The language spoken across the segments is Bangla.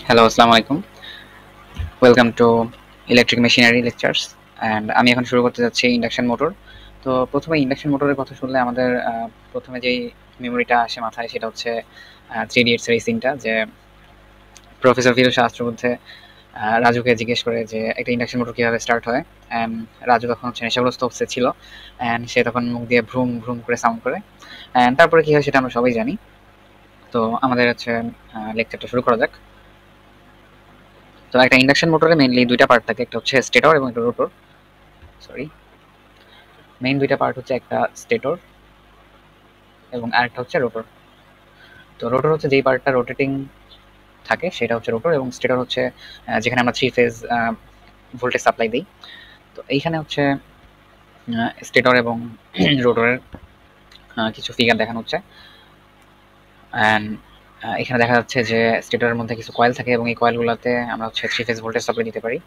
হ্যালো, আসসালামু আলাইকুম। Welcome to electric machinery lectures. And আমি এখন শুরু করতে যাচ্ছি ইন্ডাকশন মোটর। তো প্রথমে ইন্ডাকশন মোটরের কথা শুনলে আমাদের প্রথমে যেই মেমোরিটা আসে মাথায় সেটা হচ্ছে থ্রি ইডিয়টস এর এই সিনটা, যে প্রফেসর ফিরোজ শাস্ত্রবুদ্ধে রাজুকে জিজ্ঞেস করে যে একটা ইন্ডাকশন মোটর কিভাবে স্টার্ট হয়। অ্যান্ড রাজু তখন হচ্ছে নেশাগ্রস্ত অবস্থায় ছিল, অ্যান্ড সে তখন মুখ দিয়ে ভ্রুম ভ্রুম করে সাউন্ড করে। অ্যান্ড তারপরে কি হয় সেটা আমরা সবাই জানি। তো আমাদের হচ্ছে লেকচারটা শুরু করা যাক। তো একটা ইন্ডাকশন মোটরে মেইনলি দুইটা পার্ট থাকে, একটা হচ্ছে স্টেটর এবং একটা রোটর। সরি, মেইন দুইটা পার্ট হচ্ছে একটা স্টেটর এবং আরেকটা হচ্ছে রোটর। তো রোটর হচ্ছে যেই পার্টটা রোটেটিং থাকে সেটা হচ্ছে রোটর, এবং স্টেটর হচ্ছে যেখানে আমরা থ্রি ফেজ ভোল্টেজ সাপ্লাই দিই। তো এইখানে হচ্ছে স্টেটর এবং রোটরের কিছু ফিগার দেখানো হচ্ছে। অ্যান্ড এখানে দেখা যাচ্ছে যে স্টেটরের মধ্যে কিছু কয়েল থাকে এবং এই কয়েলগুলোতে আমরা হচ্ছে থ্রি ফেজ ভোল্টেজ সাপ্লাই দিতে পারি।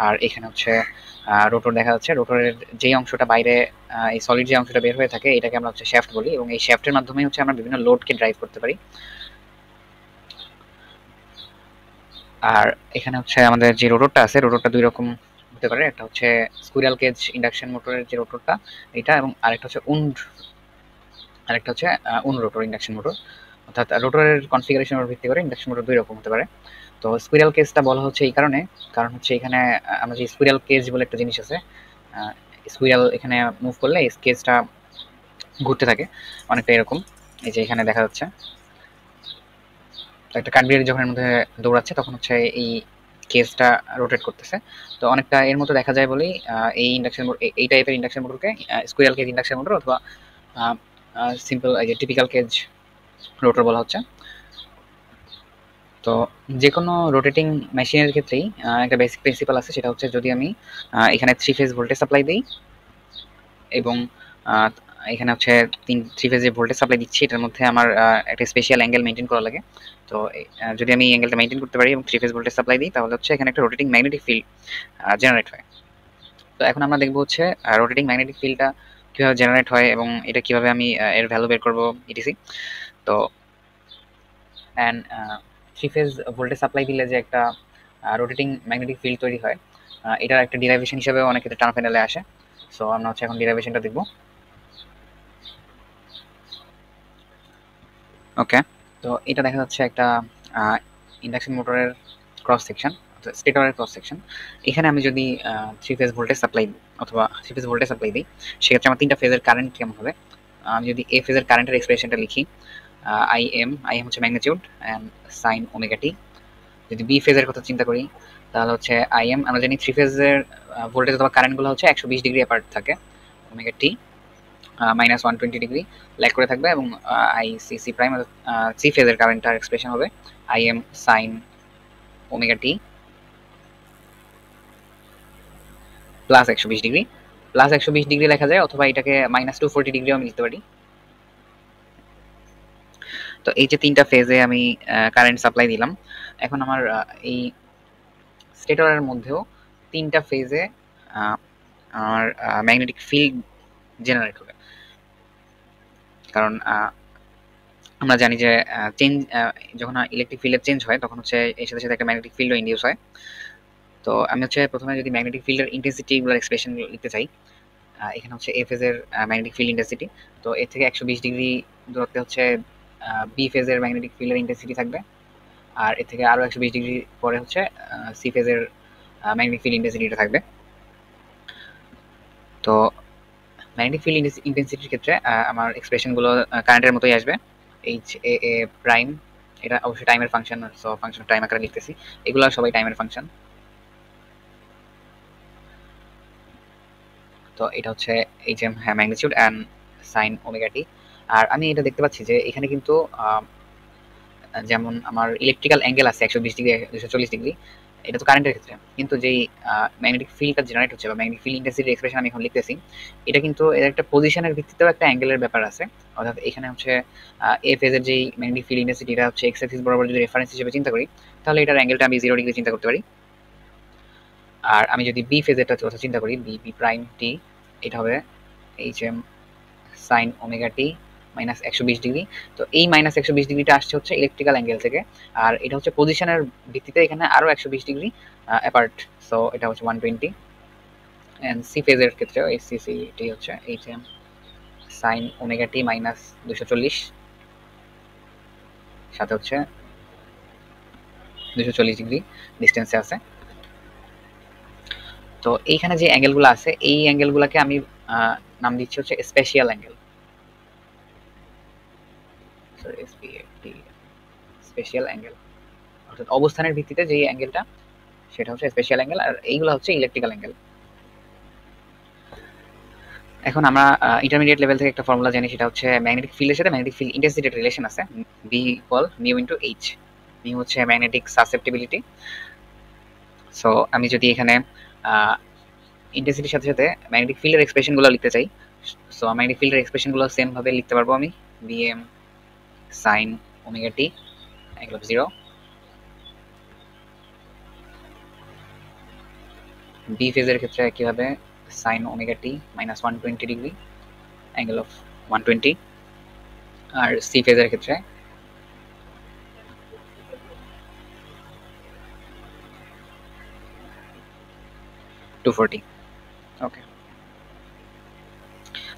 আর এখানে হচ্ছে রোটর দেখা যাচ্ছে। রোটরের যেই অংশটা বাইরে, এই সলিড যে অংশটা বের হয়ে থাকে এটাকে আমরা হচ্ছে শ্যাফট বলি, এবং এই শ্যাফটের মাধ্যমে হচ্ছে আমরা বিভিন্ন লোডকে ড্রাইভ করতে পারি। আর এখানে হচ্ছে আমাদের যে রোটরটা আছে, রোটরটা দুই রকম হতে পারে। একটা হচ্ছে স্কুইরাল কেজ ইন্ডাকশন মোটরের যে রোটরটা এটা, এবং আরেকটা হচ্ছে আরেকটা হচ্ছে রোটর ইন্ডাকশন মোটর। অর্থাৎ রোটরের কনফিগারেশনের ভিত্তি করে ইন্ডাকশন মোটর দুই রকম হতে পারে। তো স্কুইরাল কেজটা বলা হচ্ছে এই কারণে, কারণ হচ্ছে এখানে আমরা যে স্কুইরাল কেজ বলে একটা জিনিস আছে, স্কুইরাল এখানে মুভ করলে এই কেজটা ঘুরতে থাকে অনেকটা এরকম। এই যে এখানে দেখা যাচ্ছে তো একটা কাঠবিড়ালি যখন এর মধ্যে দৌড়াচ্ছে তখন হচ্ছে এই কেজটা রোটেট করতেছে। তো অনেকটা এর মতো দেখা যায় বলেই এই ইন্ডাকশন এই টাইপের ইন্ডাকশন মোটরকে স্কুইরাল কেজ ইন্ডাকশন মোটর অথবা সিম্পল এই যে টিপিক্যাল কেজ রোটর বলা হচ্ছে। তো যে কোনো রোটেটিং মেশিনের ক্ষেত্রেই একটা বেসিক প্রিন্সিপাল আছে, সেটা হচ্ছে যদি আমি এখানে থ্রি ফেজ ভোল্টেজ সাপ্লাই দিই এবং আহ, এখানে হচ্ছে থ্রি ফেজে ভোল্টেজ সাপ্লাই দিচ্ছি, এটার মধ্যে আমার একটা স্পেশাল অ্যাঙ্গেল মেনটেন করা লাগে। তো যদি আমি অ্যাঙ্গেলটা মেনটেন করতে পারি এবং থ্রি ফেজ ভোল্টেজ সাপ্লাই দিই তাহলে হচ্ছে এখানে একটা রোটেটিং ম্যাগনেটিক ফিল্ড জেনারেট হয়। তো এখন আমরা দেখবো হচ্ছে রোটেটিং ম্যাগনেটিক ফিল্ডটা কিভাবে জেনারেট হয় এবং এটা কিভাবে আমি এর ভ্যালু বের করবো ইটিসি। তো and three phase voltage supply দিলে যে একটা রোটেটিং ম্যাগনেটিক ফিল্ড তৈরি হয়, এটার একটা ডিরাইভেশন হিসেবে অনেক ক্ষেত্রে টার্ম প্যানেলে আসে। সো আমরা হচ্ছে এখন ডিরাইভেশনটা দেখবো। ওকে, তো এটা দেখা যাচ্ছে একটা ইন্ডাকশন মোটরের ক্রস সেকশন, স্টেটরের ক্রস সেকশন। এখানে আমি যদি থ্রি ফেজ ভোল্টেজ সাপ্লাই অথবা থ্রি ফেজ ভোল্টেজ সাপ্লাই দিই, সেক্ষেত্রে আমার তিনটা ফেজের কারেন্ট কেমন হবে। আমি যদি এ ফেজের কারেন্টের এক্সপ্রেশনটা লিখি, আই এম হচ্ছে ম্যাগনিটিউড অ্যান্ড সাইন ওমেগা টি। যদি বি ফেজের কথা চিন্তা করি তাহলে হচ্ছে আই এম, আমরা জানি থ্রি ফেজের ভোল্টেজ অথবা কারেন্টগুলো হচ্ছে 120 ডিগ্রি অ্যাপার্ট থাকে, ওমেগা টি -120 ডিগ্রি ল্যাগ করে থাকবে, এবং I C C prime C ফেজের কারেন্টার এক্সপ্রেশন হবে I M sine omega T +120 degree. +120 degree লেখা যায়, অথবা এটাকে -240 ডিগ্রিও আমি লিখতে পারি। তো এই যে তিনটা ফেজে আমি কারেন্ট সাপ্লাই দিলাম, এখন আমার এই স্টেটরের মধ্যেও তিনটা ফেজে আমার ম্যাগনেটিক ফিল্ড জেনারেট হবে। কারণ আমরা জানি যে চেঞ্জ যখন ইলেকট্রিক ফিল্ডের চেঞ্জ হয় তখন হচ্ছে এর সাথে সাথে একটা ম্যাগনেটিক ফিল্ডও ইন্ডিউস হয়। তো আমি হচ্ছে প্রথমে যদি ম্যাগনেটিক ফিল্ডের ইন্টেন্সিটি গুলোর এক্সপ্রেশন লিখতে চাই, এখানে হচ্ছে এ ফেজের ম্যাগনেটিক ফিল্ড ইন্টেন্সিটি। তো এর থেকে 120 ডিগ্রি দূরত্বে হচ্ছে বি ফেজের ম্যাগনেটিক ফিল্ডের ইন্টেন্সিটি থাকবে, আর এর থেকে আরো 120 ডিগ্রি পরে হচ্ছে সি ফেজের ম্যাগনেটিক ফিল্ড ইন্টেন্সিটিটা থাকবে। তো ম্যাগনেটিক ফিল্ড ইন্টেন্সিটির ক্ষেত্রে আমার এক্সপ্রেশন গুলো কারেন্টের মতোই আসবে, এইচ এ এ প্রাইম। এটা অবশ্যই টাইমের ফাংশন, সো ফাংশন টাইম আকারে লিখতেছি। এগুলো সবাই টাইমের ফাংশন। তো এটা হচ্ছে এইচ এম, হ্যাঁ, ম্যাগনিটিউড অ্যান্ড সাইন ওমেগা টি। আর আমি এটা দেখতে পাচ্ছি যে এখানে কিন্তু যেমন আমার ইলেকট্রিক্যাল অ্যাঙ্গেল আছে 120 ডিগ্রি 240 ডিগ্রি, এটা তো কারেন্টের ক্ষেত্রে, কিন্তু যেই ম্যাগনেটিক ফিল্ডটা জেনারেট হচ্ছে বা ম্যাগনেটিক ফিল্ড ইন্টেন্সিটির এক্সপ্রেশন আমি এখন লিখতেছি, এটা কিন্তু এর একটা পজিশনের ভিত্তিতেও একটা অ্যাঙ্গেলের ব্যাপার আছে। অর্থাৎ এখানে হচ্ছে এ ফেজের যেই ম্যাগনেটিক ফিল্ড ইন্টেন্সিটি এটা হচ্ছে এক্স অ্যাক্সিস বরাবর যদি রেফারেন্স হিসেবে চিন্তা করি, তাহলে এটার অ্যাঙ্গেলটা আমি 0 ডিগ্রি চিন্তা করতে পারি। আর আমি যদি বি ফেজেরটা কথা চিন্তা করি, বি বি প্রাইম টি, এটা হবে এইচ এম সাইন ওমেগা টি মাইনাস 120 ডিগ্রি। তো এই মাইনাস 120 ডিগ্রিটা আসছে হচ্ছে ইলেকট্রিক্যাল অ্যাঙ্গেল থেকে, আর এটা হচ্ছে পজিশনের ভিত্তিতে এখানে আরো 120 ডিগ্রি অ্যাপার্ট। সো এটা হচ্ছে 120। এন্ড সি ফেজের ক্ষেত্রে এই সিসিটি হচ্ছে এইচএম সাইন ওমেগা টি মাইনাস 240, সাথে হচ্ছে 240 ডিগ্রি ডিস্টেন্সে আছে। তো এইখানে যে অ্যাঙ্গেলগুলো আছে এই অ্যাঙ্গেলগুলোকে আমি নাম দিচ্ছি হচ্ছে স্পেশিয়াল অ্যাঙ্গেল। স্পেশিয়াল অ্যাঙ্গেল অর্থাৎ অবস্থানের ভিত্তিতে যে অ্যাঙ্গেলটা সেটা হচ্ছে স্পেশিয়াল অ্যাঙ্গেল, আর এইগুলো হচ্ছে ইলেকট্রিক্যাল অ্যাঙ্গেল। এখন আমরা ইন্টারমিডিয়েট লেভেল থেকে একটা ফর্মুলা জানি, সেটা হচ্ছে ম্যাগনেটিক ফিল্ডের সাথে ম্যাগনেটিক ফিল্ড ইন্টেন্সিটির রিলেশন আছে, B equal mu into H. Mu হচ্ছে ম্যাগনেটিক সাসেপ্টিবিলিটি। সো আমি যদি এখানে ইন্টেন্সিটির সাথে সাথে ম্যাগনেটিক ফিল্ডের এক্সপ্রেশনগুলো লিখতে চাই, সো ম্যাগনেটিক ফিল্ডের এক্সপ্রেশনগুলো সেম ভাবে লিখতে পারবো আমি, BM sine omega t angle of 0। B ফেজের ক্ষেত্রে কিভাবে sine omega T minus 120 degree angle of 120। আর সি ফেজের ক্ষেত্রে টু 40। ওকে,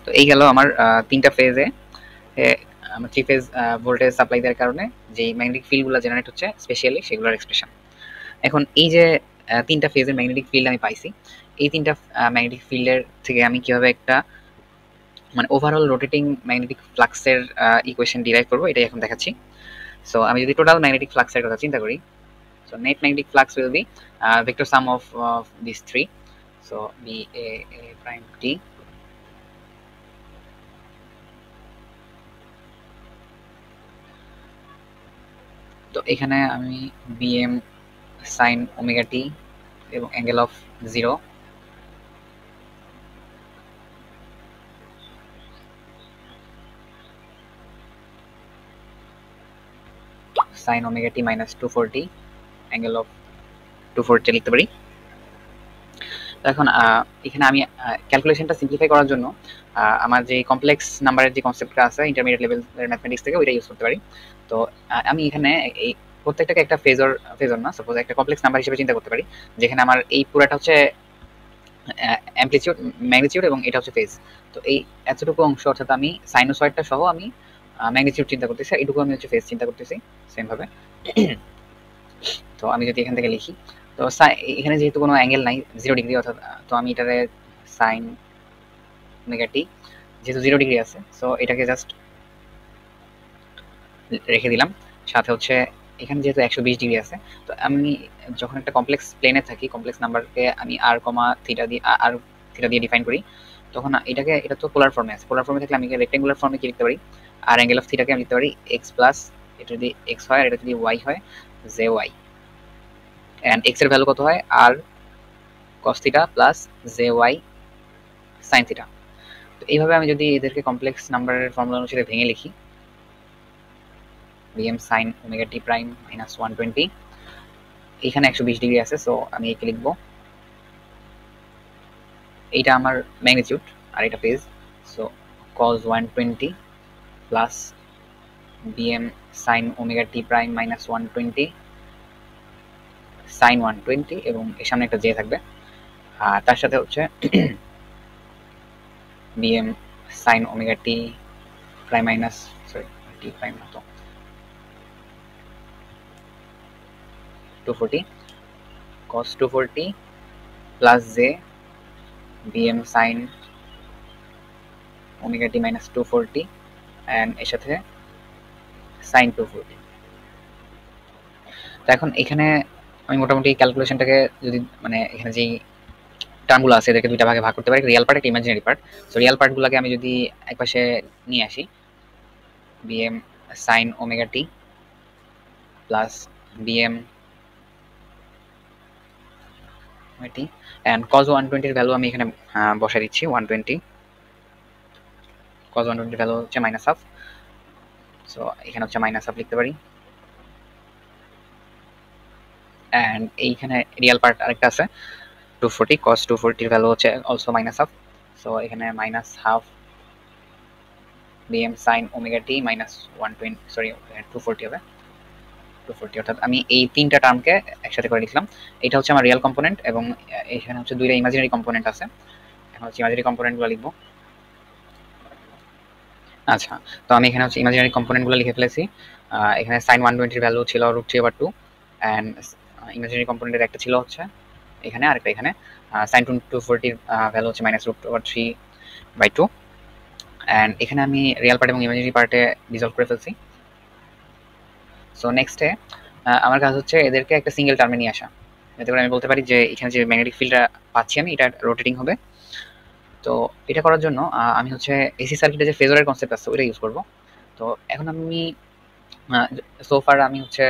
তো এই গেল আমার তিনটা ফেজে আমার থ্রি ফেজ ভোল্টেজ সাপ্লাই দেওয়ার কারণে যে ম্যাগনেটিক ফিল্ডগুলো জেনারেট হচ্ছে স্পেশালি সেগুলোর এক্সপ্রেশন। এখন এই যে তিনটা ফেজের ম্যাগনেটিক ফিল্ড আমি পাইছি, এই তিনটা ম্যাগনেটিক ফিল্ডের থেকে আমি কিভাবে একটা মানে ওভারঅল রোটেটিং ম্যাগনেটিক ফ্লাক্সের ইকুয়েশন ডিরাইভ করবো এটাই এখন দেখাচ্ছি। সো আমি যদি টোটাল ম্যাগনেটিক ফ্লাক্সের কথা চিন্তা করি, so net magnetic flux will be vector sum of this three, so B A prime T তো এখানে আমি বিএম সাইন ওমেগা টি এবং angle of 0 sine omega T minus 240 angle of 240 লিখতে পারি। এখন এখানে আমি ক্যালকুলেশনটা সিম্পলিফাই করার জন্য আমার যে কমপ্লেক্স নাম্বারের যে কনসেপ্টটা আছে ইন্টারমিডিয়েট লেভেল ম্যাথমেটিক্স থেকে ওইটা ইউজ করতে পারি। তো আমি এখানে এই প্রত্যেকটাকে একটা ফেজর না, সাপোজ একটা কমপ্লেক্স নাম্বার হিসেবে চিন্তা করতে পারি, যেখানে আমার এই পুরাটা হচ্ছে অ্যামপ্লিটিউড ম্যাগনিটিউড এবং এটা হচ্ছে ফেজ। তো এই এতটুকু অংশ অর্থাৎ আমি সাইনোসয়েডটা সহ আমি ম্যাগনিটিউড চিন্তা করতেছি, এইটুকু আমি হচ্ছে ফেজ চিন্তা করতেছি সেম ভাবে। তো আমি যদি এখান থেকে লিখি, তো এখানে যেহেতু কোনো অ্যাঙ্গেল নাই 0 ডিগ্রি, অর্থাৎ তো আমি এটারে সাইন ওমেগা টি যেহেতু 0 ডিগ্রি আছে, সো এটাকে জাস্ট রেখে দিলাম। সাথে হচ্ছে এখানে যেহেতু 120 ডিগ্রি আছে, তো আমি যখন একটা কমপ্লেক্স প্লেনে থাকি, কমপ্লেক্স নাম্বারকে আমি আর কমা থিটা দিয়ে ডিফাইন করি, তখন এটাকে এটা তো পোলার ফর্মে আছে। পোলার ফর্মে থাকলে আমি রেক্টেঙ্গুলার ফর্মে কি লিখতে পারি, আর অ্যাঙ্গেল অফ থিটাকে আমি লিখতে পারি এক্স প্লাস, এটা যদি এক্স হয় আর এটা যদি ওয়াই হয় জে ওয়াই, এন্ড এক্স এর ভ্যালু কত হয় আর cos theta plus J Y sine theta. তো এইভাবে আমি যদি এদেরকে কমপ্লেক্স নাম্বারের ফর্মুলা অনুসারে ভেঙে লিখি, বিএম সাইন ওমেগা টি প্রাইম মাইনাস 120, এখানে 120 ডিগ্রি আছে, সো আমি একে লিখবো, এইটা আমার ম্যাগনিটিউড আর এটা phase, so cos 120 plus BM sine omega টি প্রাইম মাইনাস 120 সাইন 120 এবং এর সামনে একটা জে থাকবে, আর তার সাথে হচ্ছে বিএম সাইন ওমেগা টি প্রাইম মাইনাস টি প্রাইম না তো 240 cos 240 plus J VM sine omega T minus 240 and এর সাথে সাইন 240। তো এখন এখানে আমি মোটামুটি ক্যালকুলেশনটাকে যদি মানে এখানে যেই টার্মগুলো আছে এদেরকে দুইটা ভাগে ভাগ করতে পারি, রিয়েল পার্ট একটা ইমাজিনারি পার্ট। সো রিয়েল পার্টগুলোকে আমি যদি একপাশে নিয়ে আসি, VM sine omega t plus VM t and cos 120 এর ভ্যালু আমি এখানে বসাই দিচ্ছি 120, cos 120 এর ভ্যালু হচ্ছে মাইনাস হাফ, সো এখানে হচ্ছে মাইনাস হাফ লিখতে পারি। এন্ড এইখানে রিয়েল পার্ট আরেকটা আছে 240, cos 240 এর ভ্যালু হচ্ছে অলসো মাইনাস হাফ, সো এখানে minus half BM sine omega টি মাইনাস 120 সরি 240 হবে 240, অর্থাৎ আমি এই তিনটা টার্মকে একসাথে করে লিখলাম। এটা হচ্ছে আমার রিয়েল কম্পোনেন্ট এবং এখানে হচ্ছে দুইটা ইমাজিনারি কম্পোনেন্ট আছে। এখন হচ্ছে ইমাজিনারি কম্পোনেন্টগুলো লিখবো। আচ্ছা, তো আমি এখানে হচ্ছে ইমাজিনারি কম্পোনেন্টগুলো লিখে ফেলেছি। এখানে সাইন 120 এর ভ্যালু ছিল √3/2 এন্ড ইমাজিনারি কম্পোনেন্টের একটা ছিল হচ্ছে এখানে, আরেকটা এখানে। সাইন 240 এর ভ্যালু হচ্ছে -√3/2 এন্ড এখানে আমি রিয়েল পার্ট এবং ইমাজিনারি পার্টে রিজলভ করে ফেলছি। সো নেক্সটে আমার কাজ হচ্ছে এদেরকে একটা সিঙ্গেল টার্মে নিয়ে আসা। এতে করে আমি বলতে পারি যে এখানে যে ম্যাগনেটিক ফিল্ডটা পাচ্ছি আমি, এটা রোটেটিং হবে। তো এটা করার জন্য আমি হচ্ছে এসি সার্কিটে যে ফেজরের কনসেপ্ট আছে ওইটা ইউজ করব। তো এখন আমি সোফার আমি হচ্ছে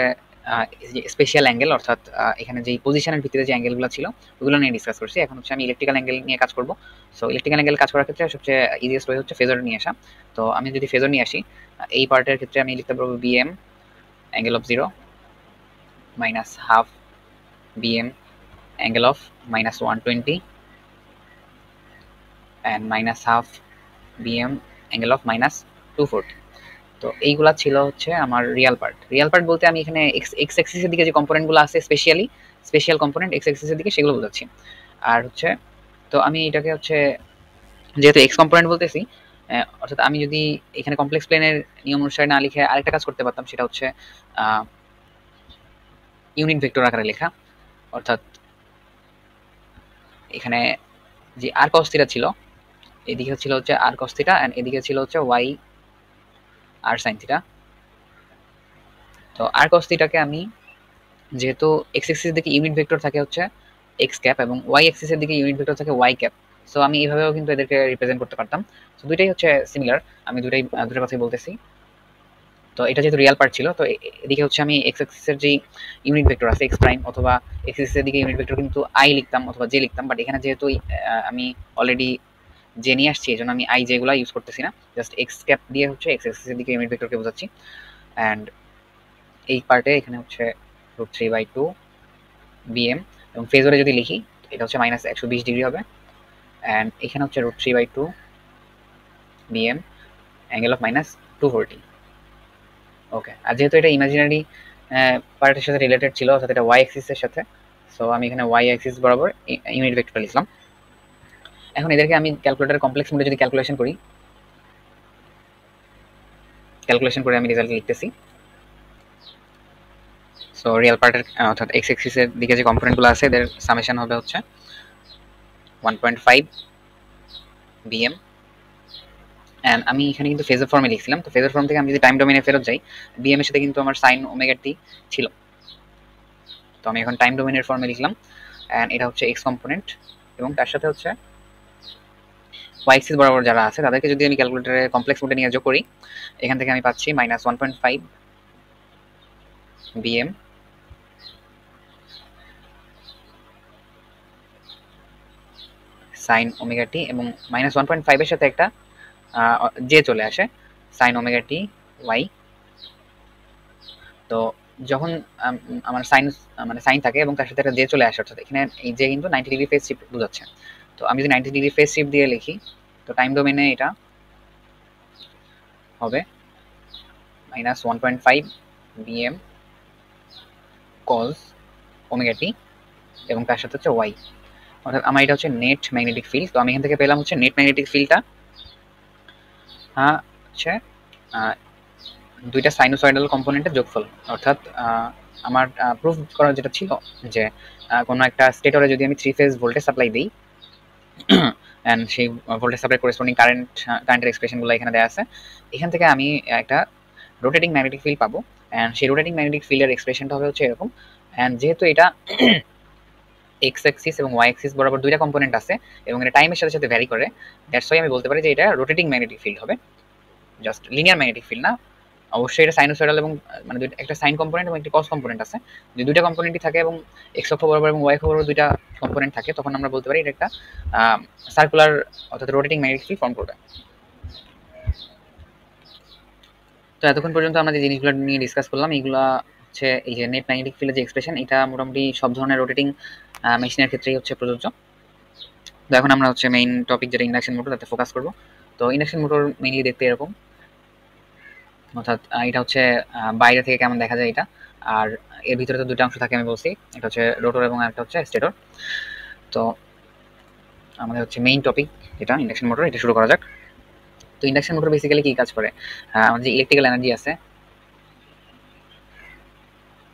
স্পেশাল অ্যাঙ্গেল, অর্থাৎ এখানে যেই পজিশনের ভিতরে যে অ্যাঙ্গেলগুলো ছিল ওগুলো নিয়ে ডিসকাস করছি। এখন হচ্ছে আমি ইলেকট্রিক্যাল অ্যাঙ্গেল নিয়ে কাজ করব। সো ইলেকট্রিক্যাল অ্যাঙ্গেল কাজ করার ক্ষেত্রে সবচেয়ে ইজিয়েস্ট ওয়ে হচ্ছে ফেজর নিয়ে আসা। তো আমি যদি ফেজর নিয়ে আসি, এই পার্টের ক্ষেত্রে আমি লিখতে পারবো BM angle of 0 minus half BM angle of -120 and minus half BM angle of -240। তো এইগুলা ছিল হচ্ছে আমার রিয়াল পার্ট। রিয়াল পার্ট বলতে আমি এখানে এক্স অ্যাক্সিসের দিকে যে কম্পোনেন্টগুলো আছে স্পেশাল কম্পোনেন্ট এক্স অ্যাক্সিসের দিকে সেগুলো বোঝাচ্ছি। আর হচ্ছে তো আমি এটাকে হচ্ছে যেহেতু এক্স কম্পোনেন্ট বলতেছি, অর্থাৎ আমি যদি এখানে কমপ্লেক্স প্লেনের নিয়ম অনুসারে না লিখে আরেকটা কাজ করতে পারতাম, সেটা হচ্ছে ইউনিট ভেক্টর আকারে লেখা। অর্থাৎ এখানে যে আর কস থিটা ছিল, এদিকে ছিল হচ্ছে আর কস থিটা এন্ড এদিকে ছিল হচ্ছে ওয়াই আর সাইন থিটা। তো আর কস থিটাকে আমি যেহেতু এক্স অ্যাক্সিসের দিকে ইউনিট ভেক্টর থাকে হচ্ছে এক্স ক্যাপ এবং ওয়াই অ্যাক্সিসের দিকে ইউনিট ভেক্টর থাকে ওয়াই ক্যাপ। সো আমি এইভাবেও কিন্তু এদেরকে রিপ্রেজেন্ট করতে পারতাম। তো দুইটাই হচ্ছে সিমিলার, আমি দুটোর কথাই বলতেছি। তো এটা যেহেতু রিয়াল পার্ট ছিল, তো এদিকে হচ্ছে আমি এক্স অ্যাক্সিসের যে ইউনিট ভেক্টর আছে এক্স প্রাইম, অথবা এক্স অ্যাক্সিসের দিকে ইউনিট ভেক্টর কিন্তু আই লিখতাম অথবা জে লিখতাম, বাট এখানে যেহেতু আমি অলরেডি জে নিয়ে আসছি, এই জন্য আমি আই যেগুলো ইউজ করতেছি না, জাস্ট এক্স ক্যাপ দিয়ে হচ্ছে এক্স অ্যাক্সিসের দিকে ইউনিট ভেক্টরকে বোঝাচ্ছি। অ্যান্ড এই পার্টে এখানে হচ্ছে √3/2 বিএম এবং ফেজরে যদি লিখি এটা হচ্ছে -120 ডিগ্রি হবে। অ্যান্ড এখানে হচ্ছে √3/2 বিএম অ্যাঙ্গেল অফ -240। ওকে, আর যেহেতু এটা ইমাজিনারি পার্টের সাথে রিলেটেড ছিল, অর্থাৎ এটা ওয়াই অ্যাক্সিসের সাথে, সো আমি এখানে ওয়াই অ্যাক্সিস বরাবর ইউনিট ভেক্টরটা লিখলাম। এখন এদেরকে আমি ক্যালকুলেটর কমপ্লেক্স মোডে যদি ক্যালকুলেশন করে আমি রেজাল্ট লিখতেছি। সো রিয়েল পার্টের অর্থাৎ এক্স অ্যাক্সিসের দিকে যে কম্পোনেন্টগুলো আছে এদের সামেশন হবে হচ্ছে 1.5 বিএম। এন্ড আমি এখানে কিন্তু ফেজর ফর্মে লিখছিলাম, তো ফেজর ফর্ম থেকে আমি যদি টাইম ডোমেইনে ফেরত যাই, বিএম এর সাথে কিন্তু আমার সাইন ওমেগা টি ছিল। তো আমি এখন টাইম ডোমেইনের ফর্মে লিখলাম এন্ড এটা হচ্ছে এক্স কম্পোনেন্ট এবং তার সাথে হচ্ছে ওয়াই অ্যাক্সিস বরাবর যারা আছে তাদেরকে যদি আমি ক্যালকুলেটরে কমপ্লেক্স মোডে নিয়ে যোগ করি, এখান থেকে আমি পাচ্ছি -1.5 বিএম সাইন ওমেগা টি এবং -1.5 এর সাথে একটা জে চলে আসে সাইন ওমেগা টি ওয়াই। তো যখন আমার সাইন মানে সাইন থাকে এবং তার সাথে একটা জে চলে আসে, অর্থাৎ এখানে এই জে কিন্তু 90 ডিগ্রি ফেজ শিফট বোঝাচ্ছে। তো আমি যদি 90 ডিগ্রি ফেজ শিফট দিয়ে লিখি, তো টাইম ডোমেইনে এটা হবে -1.5 বিএম কজ ওমেগা টি এবং তার সাথে হচ্ছে ওয়াই। অর্থাৎ আমার এটা হচ্ছে নেট ম্যাগনেটিক ফিল্ড। তো আমি এখান থেকে পেলাম হচ্ছে নেট ম্যাগনেটিক ফিল্ডটা হচ্ছে দুইটা সাইনোসয়েডাল কম্পোনেন্টের যোগফল। অর্থাৎ আমার প্রুফ করা যেটা ছিল যে কোনো একটা স্টেটরে যদি আমি 3 ফেজ ভোল্টেজ সাপ্লাই দিই অ্যান্ড সেই ভোল্টেজ সাপ্লাই করেসপন্ডিং কারেন্টের এক্সপ্রেশনগুলো এখানে দেওয়া আছে, এখান থেকে আমি একটা রোটেটিং ম্যাগনেটিক ফিল্ড পাবো। অ্যান্ড সেই রোটেটিং ম্যাগনেটিক ফিল্ডের এক্সপ্রেশনটা হবে হচ্ছে এরকম। অ্যান্ড যেহেতু এটা এক্স অ্যাক্সিস এবং ওয়াই অ্যাক্সিস বরাবর দুইটা কম্পোনেন্ট আছে এবং এটা টাইমের সাথে সাথে ভ্যারি করে, দ্যাটস ওয়াই আমি বলতে পারি যে এটা রোটেটিং ম্যাগনেটিক ফিল্ড হবে, জাস্ট লিনিয়ার ম্যাগনেটিক ফিল্ড না। অবশ্যই এটা সাইনোসয়েডাল এবং মানে একটা সাইন কম্পোনেন্ট এবং একটা কস কম্পোনেন্ট আছে। যদি দুইটা কম্পোনেন্টই থাকে এবং এক্স অক্ষ বরাবর এবং ওয়াই অক্ষ বরাবর দুইটা কম্পোনেন্ট থাকে, তখন আমরা বলতে পারি এটা একটা সার্কুলার অর্থাৎ রোটেটিং ম্যাগনেটিক ফিল্ড ফর্ম করবে। তো এতক্ষণ পর্যন্ত আমরা যে জিনিসগুলো নিয়ে ডিসকাস করলাম, এইগুলা হচ্ছে এই যে নেট ম্যাগনেটিক ফিল্ডের যে এক্সপ্রেশন, এটা মোটামুটি সব ধরনের রোটেটিং মেশিনের ক্ষেত্রেই হচ্ছে প্রযোজ্য। তো এখন আমরা হচ্ছে মেইন টপিক যেটা ইন্ডাকশন মোটর, তাতে ফোকাস করব। তো ইন্ডাকশন মোটর মেইনলি দেখতে এরকম। অর্থাৎ এটা হচ্ছে বাইরে থেকে কেমন দেখা যায় এটা। আর এর ভিতরে তো দুটো অংশ থাকে আমি বলছি, একটা হচ্ছে রোটর এবং একটা হচ্ছে স্টেটর। তো আমাদের হচ্ছে মেইন টপিক যেটা ইন্ডাকশন মোটর, এটা শুরু করা যাক। তো ইন্ডাকশন মোটর বেসিক্যালি কি কাজ করে, আমাদের যে ইলেকট্রিক্যাল এনার্জি আছে,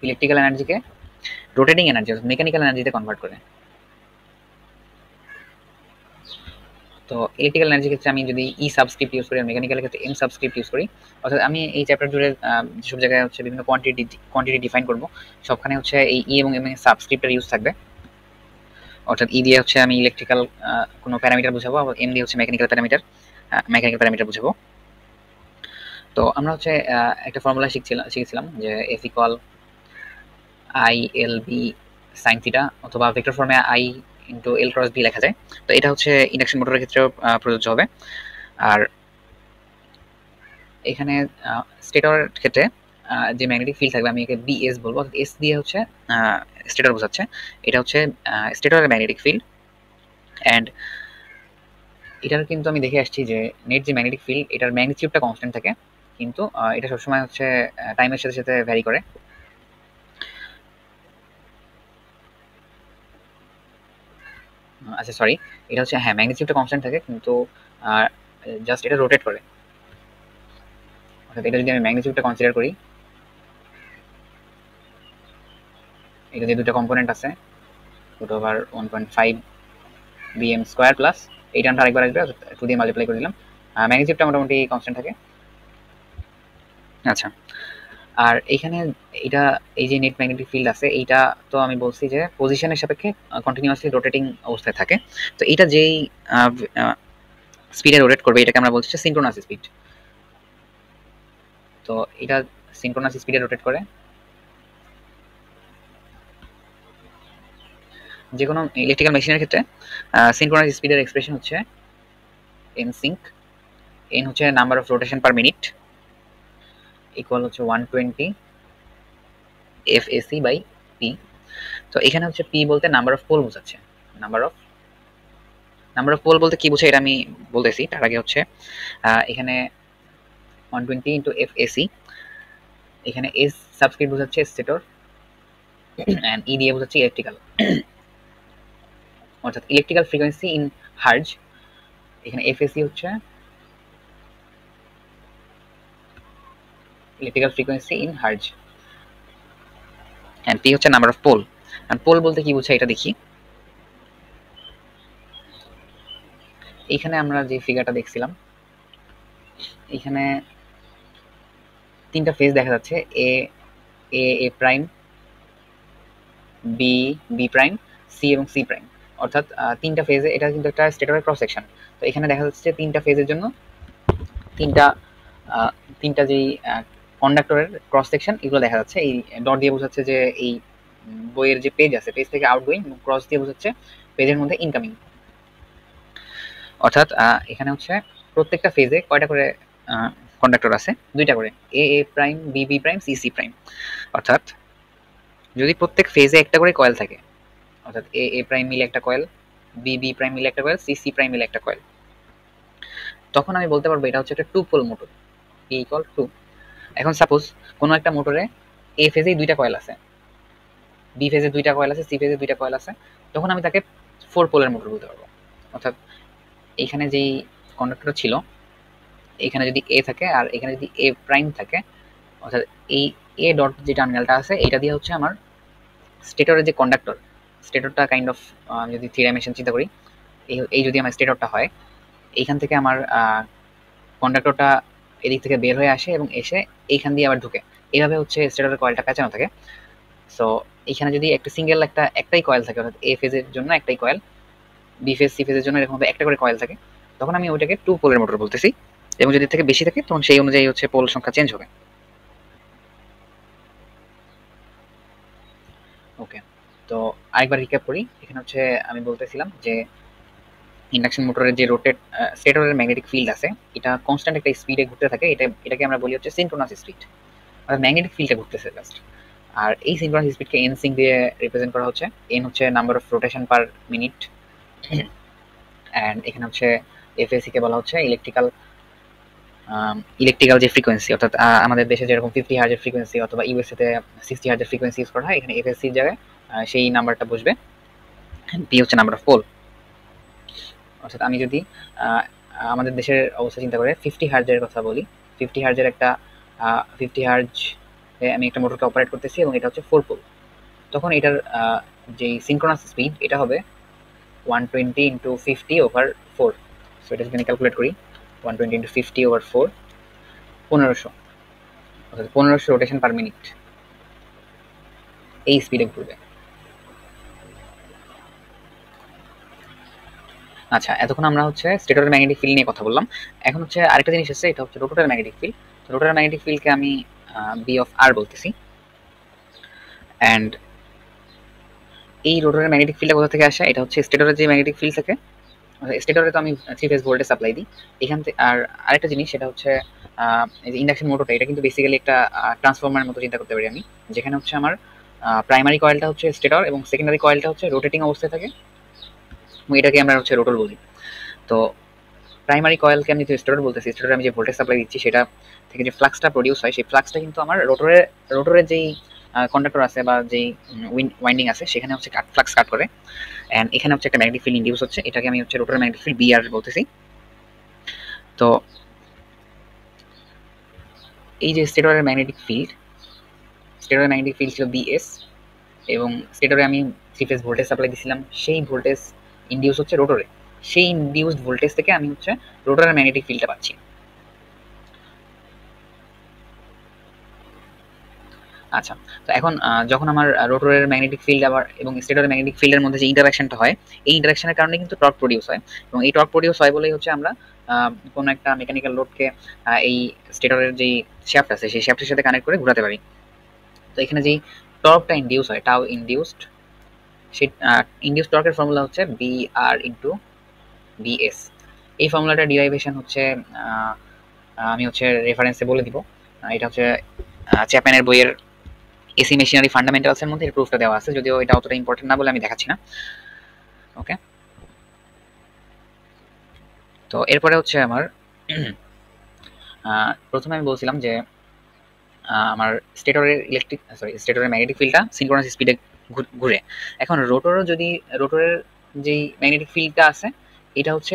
ইলেকট্রিক্যাল এনার্জিকে রোটেটিং এনার্জি মেকানিক্যাল এনার্জিতে কনভার্ট করে। তো ইলেকট্রিক্যাল এনার্জি ক্ষেত্রে আমি যদি ই সাবস্ক্রিপ্ট ইউজ করি আর মেকানিক্যাল ক্ষেত্রে এম সাবস্ক্রিপ্ট ইউজ করি, অর্থাৎ আমি এই চ্যাপ্টার জুড়ে যেসব জায়গায় হচ্ছে বিভিন্ন কোয়ান্টিটি ডিফাইন করব, সবখানে হচ্ছে এই ই এবং এম এর সাবস্ক্রিপ্টের ইউজ থাকবে। অর্থাৎ ই দিয়ে হচ্ছে আমি ইলেকট্রিক্যাল কোনো প্যারামিটার বুঝাবো, আর এম দিয়ে হচ্ছে মেকানিক্যাল প্যারামিটার বুঝাবো। তো আমরা হচ্ছে একটা ফর্মুলা শিখেছিলাম যে F equal I L B sine theta, অথবা ভেক্টর ফর্মে I into L cross B লেখা যায়। তো এটা হচ্ছে ইন্ডাকশন মোটরের ক্ষেত্রেও প্রযোজ্য হবে। আর এখানে স্টেটরের ক্ষেত্রে যে ম্যাগনেটিক ফিল্ড থাকবে আমি একে বিএস বলবো, অর্থাৎ এস দিয়ে হচ্ছে স্টেটর বোঝাচ্ছে। এটা হচ্ছে স্টেটরের ম্যাগনেটিক ফিল্ড। অ্যান্ড এটার কিন্তু আমি দেখে আসছি যে নেট যে ম্যাগনেটিক ফিল্ড, এটার ম্যাগনিটিউডটা কনস্ট্যান্ট থাকে, কিন্তু এটা সবসময় হচ্ছে টাইমের সাথে সাথে ভ্যারি করে। আচ্ছা সরি, এটা হচ্ছে হ্যাঁ ম্যাগনিটিউডটা কনস্ট্যান্ট থাকে, কিন্তু জাস্ট এটা রোটেট করে। অর্থাৎ এটা যদি আমি ম্যাগনিটিউডটা কনসিডার করি, এটা যে দুটো কম্পোনেন্ট আছে √1.5 বিএম স্কোয়ার প্লাস এই টার্মটা আরেকবার আসবে, টু দিয়ে মাল্টিপ্লাই করে দিলাম, ম্যাগনিটিউডটা মোটামুটি কনস্ট্যান্ট থাকে। আচ্ছা, আর এইখানে এটা এই যে নেট ম্যাগনেটিক ফিল্ড আছে, এইটা তো আমি বলছি যে পজিশনের সাপেক্ষে কন্টিনিউয়াসলি রোটেটিং অবস্থায় থাকে। তো এটা যেই স্পিডে রোটেট করবে এটাকে আমরা বলছি সিনক্রোনাস স্পিড। তো এটা সিনক্রোনাস স্পিডে রোটেট করে। যে কোনো ইলেকট্রিক্যাল মেশিনের ক্ষেত্রে সিনক্রোনাস স্পিডের এক্সপ্রেশন হচ্ছে এন সিঙ্ক। এন হচ্ছে number of rotation per minute, equal হচ্ছে 120 এফএসি বাই পি। তো এখানে হচ্ছে পি বলতে নাম্বার অফ পোল বোঝাচ্ছে। নাম্বার অফ পোল বলতে কি বোঝায় এটা আমি বলতেছি, তার আগে হচ্ছে এখানে 120 ইন্টু এফএসি, এখানে এস সাবস্ক্রিপ্ট বোঝাচ্ছে স্টেটর, অ্যান্ড ই দিয়ে বোঝাচ্ছে ইলেকট্রিক্যাল, অর্থাৎ ইলেকট্রিক্যাল ফ্রিকোয়েন্সি ইন হার্জ। এখানে এফএসি হচ্ছে electrical frequency in hertz, and P হচ্ছে নাম্বার অফ পোল। পোল বলতে কি বোঝায় এটা দেখি। এইখানে আমরা যে ফিগারটা দেখছিলাম, এখানে তিনটা ফেজ দেখা যাচ্ছে, A A A prime, B B prime, C এবং সি প্রাইম। অর্থাৎ তিনটা ফেজে, এটা কিন্তু একটা স্টেটরের ক্রস সেকশন। তো এখানে দেখা যাচ্ছে যে তিনটা ফেজের জন্য তিনটা তিনটা যেই কন্ডাক্টরের ক্রস সেকশন এগুলো দেখা যাচ্ছে। এই ডট দিয়ে বোঝাচ্ছে যে এই বইয়ের যে পেজ আছে, পেজ থেকে আউটগোয়িং, ক্রস দিয়ে বোঝাচ্ছে পেজের মধ্যে ইনকামিং। অর্থাৎ এখানে হচ্ছে প্রত্যেকটা ফেজে কয়টা করে কন্ডাক্টর আছে, দুইটা করে, A A prime, B B prime, C C prime. অর্থাৎ যদি প্রত্যেক ফেজে একটা করে কয়েল থাকে, অর্থাৎ এ এ প্রাইম মিলে একটা কয়েল, বি বি প্রাইম মিলে একটা কয়েল, সি সি প্রাইম মিলে একটা কয়েল, তখন আমি বলতে পারবো এটা হচ্ছে একটা two pole motor, P equal two. এখন সাপোজ কোনো একটা মোটরে এ ফেজেই দুইটা কয়েল আছে, বি ফেজে দুইটা কয়েল আছে, সি ফেজে দুইটা কয়েল আছে, তখন আমি তাকে ফোর পোলের মোটর বলতে পারবো। অর্থাৎ এইখানে যেই কন্ডাক্টরটা ছিল, এখানে যদি এ থাকে আর এখানে যদি এ প্রাইম থাকে, অর্থাৎ এই এ ডট যে টার্মিনালটা আছে এটা দিয়ে হচ্ছে আমার স্টেটরের যে কন্ডাক্টর, স্টেটরটা কাইন্ড অফ যদি থ্রি ডাইমেনশন চিন্তা করি, এই যদি আমার স্টেটরটা হয়, এইখান থেকে আমার কন্ডাক্টরটা এদিক থেকে বের হয়ে আসে এবং এসে এইখান দিয়ে আবার ঢুকে, এইভাবে হচ্ছে স্টেটরের কয়েলটা পেঁচানো থাকে। সো এইখানে যদি একটা সিঙ্গেল একটাই কয়েল থাকে, অর্থাৎ এ ফেজের জন্য একটাই কয়েল, বি ফেজ সি ফেজের জন্য এরকম একটা করে কয়েল থাকে, তখন আমি ওইটাকে টু পোলের মোটর বলতেছি। এবং যদি থেকে বেশি থাকে তখন সেই অনুযায়ী হচ্ছে পোল সংখ্যা চেঞ্জ হবে। ওকে, তো আরেকবার রিক্যাপ করি। এখানে হচ্ছে আমি বলতেছিলাম যে ইন্ডাকশন মোটরের যে স্টেটরের ম্যাগনেটিক ফিল্ড আছে, এটা কনস্ট্যান্ট একটা স্পিডে ঘুরতে থাকে, এটাকে আমরা বলি হচ্ছে সিনক্রোনাস স্পিড, আর ম্যাগনেটিক ফিল্ডটা ঘুরতেছে জাস্ট। আর এই সিনক্রোনাস স্পিডকে এন সিঙ্ক দিয়ে রিপ্রেজেন্ট করা হচ্ছে। এন হচ্ছে number of rotation per minute, and এখানে হচ্ছে এফএসি কে বলা হচ্ছে ইলেকট্রিক্যাল ইলেকট্রিক্যাল যে ফ্রিকোয়েন্সি, অর্থাৎ আমাদের দেশে যেরকম 50 হার্জের ফ্রিকোয়েন্সি অথবা ইউএসএ তে 60 হার্জের ফ্রিকোয়েন্সি ইউজ করা হয়, এখানে এফএসসির জায়গায় সেই নাম্বারটা বসবে। পি হচ্ছে নাম্বার অফ পোল। অর্থাৎ আমি যদি আমাদের দেশের অবস্থা চিন্তা করে 50 হার্জের কথা বলি, 50 হার্জের একটা 50 হার্জ আমি একটা মোটরকে অপারেট করতেছি এবং এটা হচ্ছে 4 পোল, তখন এটার যেই সিনক্রোনাস স্পিড এটা হবে 120 ইন্টু 50 ওভার 4। সো এটা যদি আমি ক্যালকুলেট করি 120 ইন্টু 50 ওভার 4, 1500, অর্থাৎ 1500 রোটেশন পার মিনিট এই স্পিডে ঘুরবে। আচ্ছা, এতক্ষণ আমরা হচ্ছে স্টেটরের ম্যাগনেটিক ফিল্ড নিয়ে কথা বললাম। এখন হচ্ছে আরেকটা জিনিস আছে, এটা হচ্ছে রোটরের ম্যাগনেটিক ফিল্ড। তো রোটরের ম্যাগনেটিক ফিল্ডকে আমি বি অফ আর বলতেছি। অ্যান্ড এই রোটরের ম্যাগনেটিক ফিল্ডটা কোথা থেকে আসে? এটা হচ্ছে স্টেটরের যে ম্যাগনেটিক ফিল্ড থাকে, স্টেটরে তো আমি 3 ফেজ ভোল্টেজ সাপ্লাই দিই এখান থেকে। আর আরেকটা জিনিস সেটা হচ্ছে এই যে ইন্ডাকশন মোটরটা, এটা কিন্তু বেসিক্যালি একটা ট্রান্সফরমারের মতো চিন্তা করতে পারি আমি, যেখানে হচ্ছে আমার প্রাইমারি কয়েলটা হচ্ছে স্টেটর এবং সেকেন্ডারি কয়েলটা হচ্ছে রোটেটিং অবস্থায় থাকে এবং এটাকে আমরা হচ্ছে রোটর বলি। তো প্রাইমারি কয়েলকে আমি যে স্টেটর বলতেছি, স্টেটরে আমি যে ভোল্টেজ সাপ্লাই দিচ্ছি সেটা থেকে যে ফ্লাক্সটা প্রডিউস হয়, সেই ফ্লাক্সটা কিন্তু আমার রোটরের যেই কন্ডাক্টর আছে বা যেই ওয়াইন্ডিং আছে সেখানে হচ্ছে ফ্লাক্স কাট করে। এন্ড এখানে হচ্ছে একটা ম্যাগনেটিক ফিল্ড ইনডিউস হচ্ছে, এটাকে আমি হচ্ছে রোটরের ম্যাগনেটিক ফিল্ড বিআর বলতেছি। তো এই যে স্টেটরের ম্যাগনেটিক ফিল্ড ছিল বিএস, এবং স্টেটরে আমি 3 ফেজ ভোল্টেজ সাপ্লাই দিছিলাম, সেই ভোল্টেজ ইনডিউস হচ্ছে রোটরে, সেই ইনডিউসড ভোল্টেজ থেকে আমি হচ্ছে রোটরের ম্যাগনেটিক ফিল্ডটা পাচ্ছি। আচ্ছা, তো এখন যখন আমার রোটরের ম্যাগনেটিক ফিল্ড আবার এবং স্টেটরের ম্যাগনেটিক ফিল্ডের মধ্যে যে ইন্টারাকশনটা হয়, এই ইন্টারাকশনের কারণে কিন্তু টর্ক প্রডিউস হয়, এবং এই টর্ক প্রডিউস হয় বলেই হচ্ছে আমরা কোনো একটা মেকানিক্যাল লোডকে এই স্টেটরের যেই শ্যাফট আছে সেই শ্যাফটের সাথে কানেক্ট করে ঘোরাতে পারি। তো এখানে যেই টর্কটা ইনডিউস হয়, টাও ইনডিউসড, সেই ইনডিউস টর্কের ফর্মুলা হচ্ছে বি আর ইন্টু বিএস। এই ফর্মুলাটার ডিরাইভেশন হচ্ছে আমি হচ্ছে রেফারেন্সে বলে দিব। এটা হচ্ছে চ্যাপম্যানের বইয়ের এসি মেশিনারি ফান্ডামেন্টালস এর মধ্যে প্রুফটা দেওয়া আছে, যদিও এটা অতটা ইম্পর্টেন্ট না বলে আমি দেখাচ্ছি না। ওকে, তো এরপরে হচ্ছে আমার প্রথমে আমি বলছিলাম যে আমার স্টেটরের ম্যাগনেটিক ফিল্ডটা সিনক্রোনাস স্পিডে ঘুরে। এখন রোটরের যেই ম্যাগনেটিক ফিল্ডটা আছে এটা হচ্ছে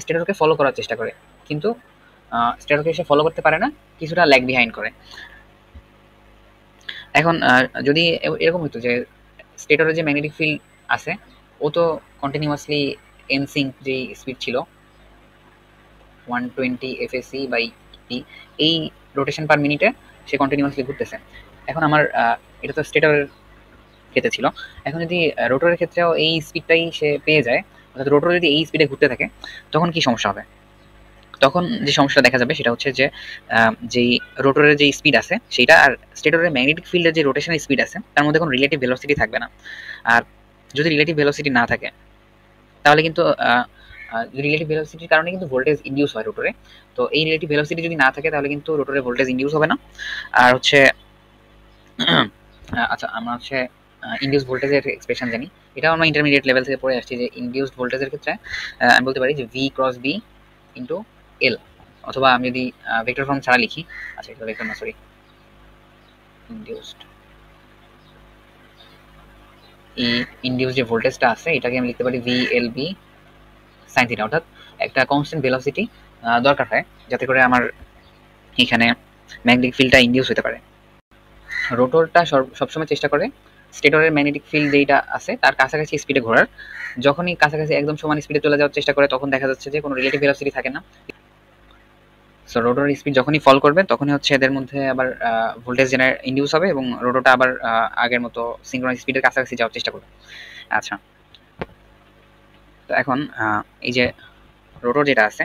স্টেটরকে ফলো করার চেষ্টা করে, কিন্তু স্টেটরকে এসে ফলো করতে পারে না, কিছুটা ল্যাগ বিহাইন্ড করে। এখন যদি এরকম হতো যে স্টেটরের যে ম্যাগনেটিক ফিল্ড আছে ও তো কন্টিনিউয়াসলি এন সিঙ্ক যে স্পিড ছিল 120 এফএসি বাই টি, এই রোটেশন পার মিনিটে সে কন্টিনিউয়াসলি ঘুরতেছে। এখন আমার এটা তো স্টেটরের ক্ষেত্রে ছিল, এখন যদি রোটরের ক্ষেত্রেও এই স্পিডটাই সে পেয়ে যায়, অর্থাৎ রোটর যদি এই স্পিডে ঘুরতে থাকে, তখন কি সমস্যা হবে? তখন যে সমস্যা দেখা যাবে সেটা হচ্ছে যে যেই রোটরের যে স্পিড আছে সেটা আর স্টেটরের ম্যাগনেটিক ফিল্ডের যে রোটেশনের স্পিড আছে তার মধ্যে কোনো রিলেটিভ ভেলোসিটি থাকবে না। আর যদি রিলেটিভ ভেলোসিটি না থাকে তাহলে কিন্তু রিলেটিভ ভেলোসিটির কারণে কিন্তু ভোল্টেজ ইনডিউস হয় রোটরে। তো এই রিলেটিভ ভেলোসিটি যদি না থাকে তাহলে কিন্তু রোটরে ভোল্টেজ ইনডিউস হবে না। আর হচ্ছে আচ্ছা, আমরা হচ্ছে ইনডিউস ভোল্টেজের এক্সপ্রেশন জানি, এটা আমরা ইন্টারমিডিয়েট লেভেল থেকে পড়ে আসছি যে ইনডিউসড ভোল্টেজের ক্ষেত্রে আমি বলতে পারি যে V cross B into L, অথবা আমি যদি ভেক্টর ফর্ম ছাড়া লিখি, আচ্ছা এটা ভেক্টর না, সরি, ইনডিউসড ইনডিউস যে ভোল্টেজটা আছে এটাকে আমি লিখতে পারি V L B sine theta, অর্থাৎ একটা কনস্ট্যান্ট ভেলোসিটি দরকার হয় যাতে করে আমার এখানে ম্যাগনেটিক ফিল্ডটা ইনডিউস হতে পারে। রোটরটা সবসময় চেষ্টা করে স্টেটরের ম্যাগনেটিক ফিল্ড যেটা আছে তার কাছাকাছি স্পিডে ঘোরার, যখনই কাছাকাছি একদম সমান স্পিডে চলে যাওয়ার চেষ্টা করে তখন দেখা যাচ্ছে যে কোনো রিলেটিভ ভেলোসিটি থাকে না। সো রোটরের স্পিড যখনই ফল করবে তখনই হচ্ছে এদের মধ্যে আবার ভোল্টেজ ইনডিউস হবে এবং রোটরটা আবার আগের মতো সিনক্রোনাস স্পিডের কাছাকাছি যাওয়ার চেষ্টা করবে। আচ্ছা, তো এখন এই যে রোটর যেটা আছে,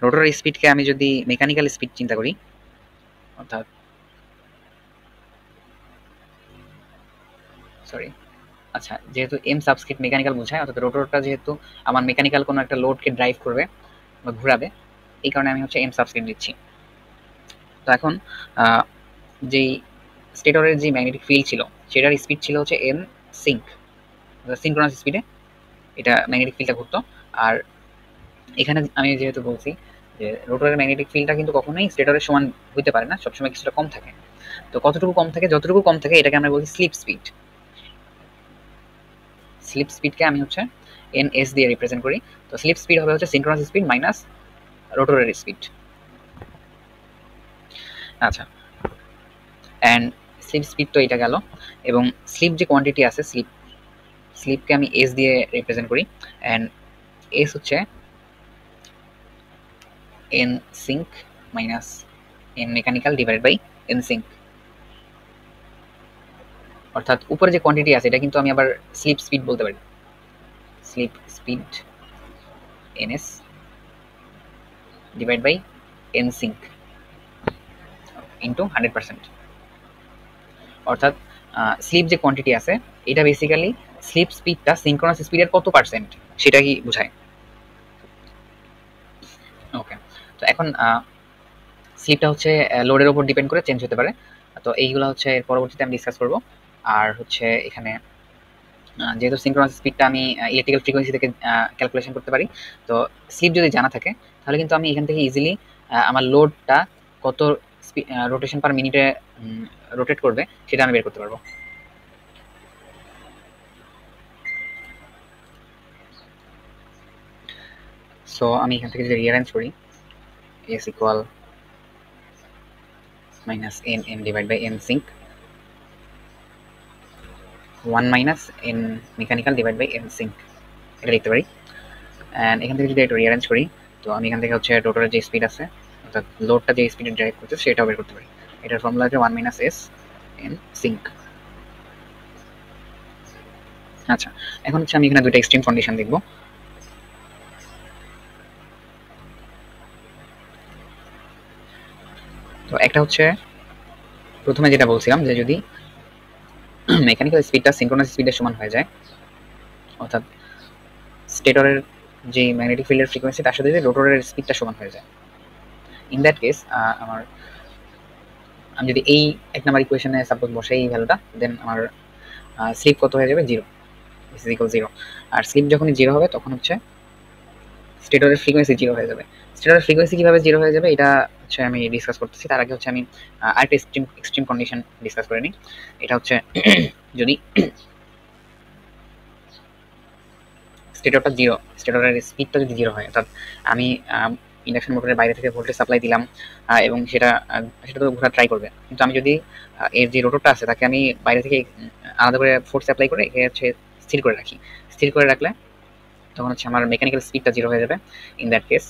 রোটরের স্পিডকে আমি যদি মেকানিক্যাল স্পিড চিন্তা করি, অর্থাৎ সরি আচ্ছা, যেহেতু এম সাবস্ক্রিপ্ট মেকানিক্যাল বোঝায়, অর্থাৎ রোটরটা যেহেতু আমার মেকানিক্যাল কোনো একটা লোডকে ড্রাইভ করবে বা ঘোরাবে, এই কারণে আমি হচ্ছে এম সাবস্ক্রিপ্ট দিচ্ছি। তো এখন যেই স্টেটরের যে ম্যাগনেটিক ফিল্ড ছিল সেটার স্পিড ছিল হচ্ছে এম সিঙ্ক, সিনক্রোনাস স্পিডে এটা ম্যাগনেটিক ফিল্ডটা ঘুরতো। আর এখানে আমি যেহেতু বলছি যে রোটরের ম্যাগনেটিক ফিল্ডটা কিন্তু কখনোই স্টেটরের সমান হইতে পারে না, সবসময় কিছুটা কম থাকে। তো কতটুকু কম থাকে, যতটুকু কম থাকে এটাকে আমরা বলছি স্লিপ স্পিড। স্লিপ স্পিডকে আমি হচ্ছে এন এস দিয়ে রিপ্রেজেন্ট করি। তো স্লিপ স্পিড হবে হচ্ছে সিনক্রোনাস স্পিড মাইনাস রোটরের স্পিড। আচ্ছা, অ্যান্ড স্লিপ স্পিড তো এটা গেল, এবং স্লিপ যে কোয়ান্টিটি আছে, স্লিপকে আমি এস দিয়ে রিপ্রেজেন্ট করি, অ্যান্ড এস হচ্ছে N sync minus N mechanical divide by N sync. অর্থাৎ উপরে যে কোয়ান্টিটি আছে এটা কিন্তু আমি আবার স্লিপ স্পিড বলতে পারি, slip speed NS divide by N sync into 100%। অর্থাৎ স্লিপ যে কোয়ান্টিটি আছে এটা বেসিক্যালি স্লিপ স্পিডটা সিনক্রোনাস স্পিডের কত পার্সেন্ট সেটা কি বোঝায়। ওকে, তো এখন স্লিপটা হচ্ছে লোডের উপর ডিপেন্ড করে চেঞ্জ হতে পারে। তো এইগুলো হচ্ছে এর পরবর্তীতে আমি ডিসকাস করব। আর হচ্ছে এখানে যেহেতু সিনক্রোনাস স্পিডটা আমি ইলেকট্রিক্যাল ফ্রিকোয়েন্সি থেকে ক্যালকুলেশন করতে পারি, তো স্লিপ যদি জানা থাকে তাহলে কিন্তু আমি এখান থেকে ইজিলি আমার লোডটা কত রোটেশন পার মিনিটে রোটেট করবে সেটা আমি বের করতে পারবো। সো আমি এখান থেকে যদি রিঅ্যারেঞ্জ করি, S equal minus N M divide by N sync 1 minus N mechanical divide by N sync, এটা লিখতে পারি। অ্যান্ড এখান থেকে যদি একটু রিঅ্যারেঞ্জ করি, তো আমি এখান থেকে হচ্ছে রোটরের যে স্পিড আছে অর্থাৎ লোডটা যে স্পিডে ড্রাইভ করছে সেটাও বের করতে পারি। এটার ফর্মুলা হচ্ছে 1 মাইনাস এস এন সিঙ্ক। আচ্ছা, এখন হচ্ছে আমি এখানে দুটো এক্সট্রিম কন্ডিশন দেখব। তো একটা হচ্ছে প্রথমে যেটা বলছিলাম যে যদি মেকানিক্যাল স্পিডটা সিনক্রোনাস স্পিডের সমান হয়ে যায়, অর্থাৎ স্টেটরের যে ম্যাগনেটিক ফিল্ডের ফ্রিকোয়েন্সি তার সাথে যদি রোটরের স্পিডটা সমান হয়ে যায়, ইন দ্যাট কেস আমি যদি এই 1 নাম্বার ইকুয়েশনে সাপোজ বসাই এই ভ্যালুটা, দেন আমার স্লিপ কত হয়ে যাবে, 0, ইজ ইকুয়াল 0। আর স্লিপ যখনই 0 হবে তখন হচ্ছে স্টেটরের ফ্রিকোয়েন্সি 0 হয়ে যাবে। স্টেটরের ফ্রিকোয়েন্সি কিভাবে 0 হয়ে যাবে এটা হচ্ছে আমি ডিসকাস করতেছি। তার আগে হচ্ছে আমি আরেকটা এক্সট্রিম কন্ডিশন ডিসকাস করে নিই। এটা হচ্ছে যদি স্টেটরটা 0, স্টেটরের স্পিডটা যদি 0 হয়, অর্থাৎ আমি ইন্ডাকশন মোটরের বাইরে থেকে ভোল্টেজ সাপ্লাই দিলাম এবং সেটা তো ঘোরা ট্রাই করবে, কিন্তু আমি যদি এর যে রোটরটা আছে তাকে আমি বাইরে থেকে আলাদা করে ফোর্স অ্যাপ্লাই করে একে হচ্ছে স্থির করে রাখি। স্থির করে রাখলে তখন হচ্ছে আমার মেকানিক্যাল স্পিডটা 0 হয়ে যাবে। ইন দ্যাট কেস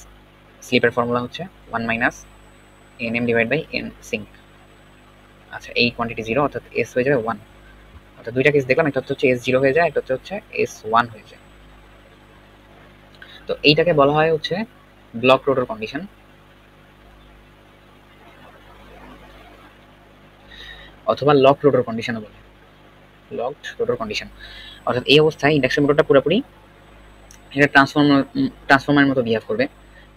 স্লিপের ফর্মুলা হচ্ছে 1 minus N M divide by N sync. আচ্ছা, এই কোয়ান্টিটি 0 অর্থাৎ এস হয়ে যাবে 1। অর্থাৎ দুইটা কেস দেখলাম, একটা হচ্ছে এস 0 হয়ে যায়, একটা হচ্ছে এস 1 হয়ে যায়। তো এইটাকে বলা হয় হচ্ছে ব্লক রোটর কন্ডিশন, অথবা লক রোটর কন্ডিশনও বলে, লকড রোটর কন্ডিশন। অর্থাৎ এই অবস্থায় ইন্ডাকশন মোটরটা পুরোপুরি এটা ট্রান্সফর্মারের মতো বিহেভ করবে।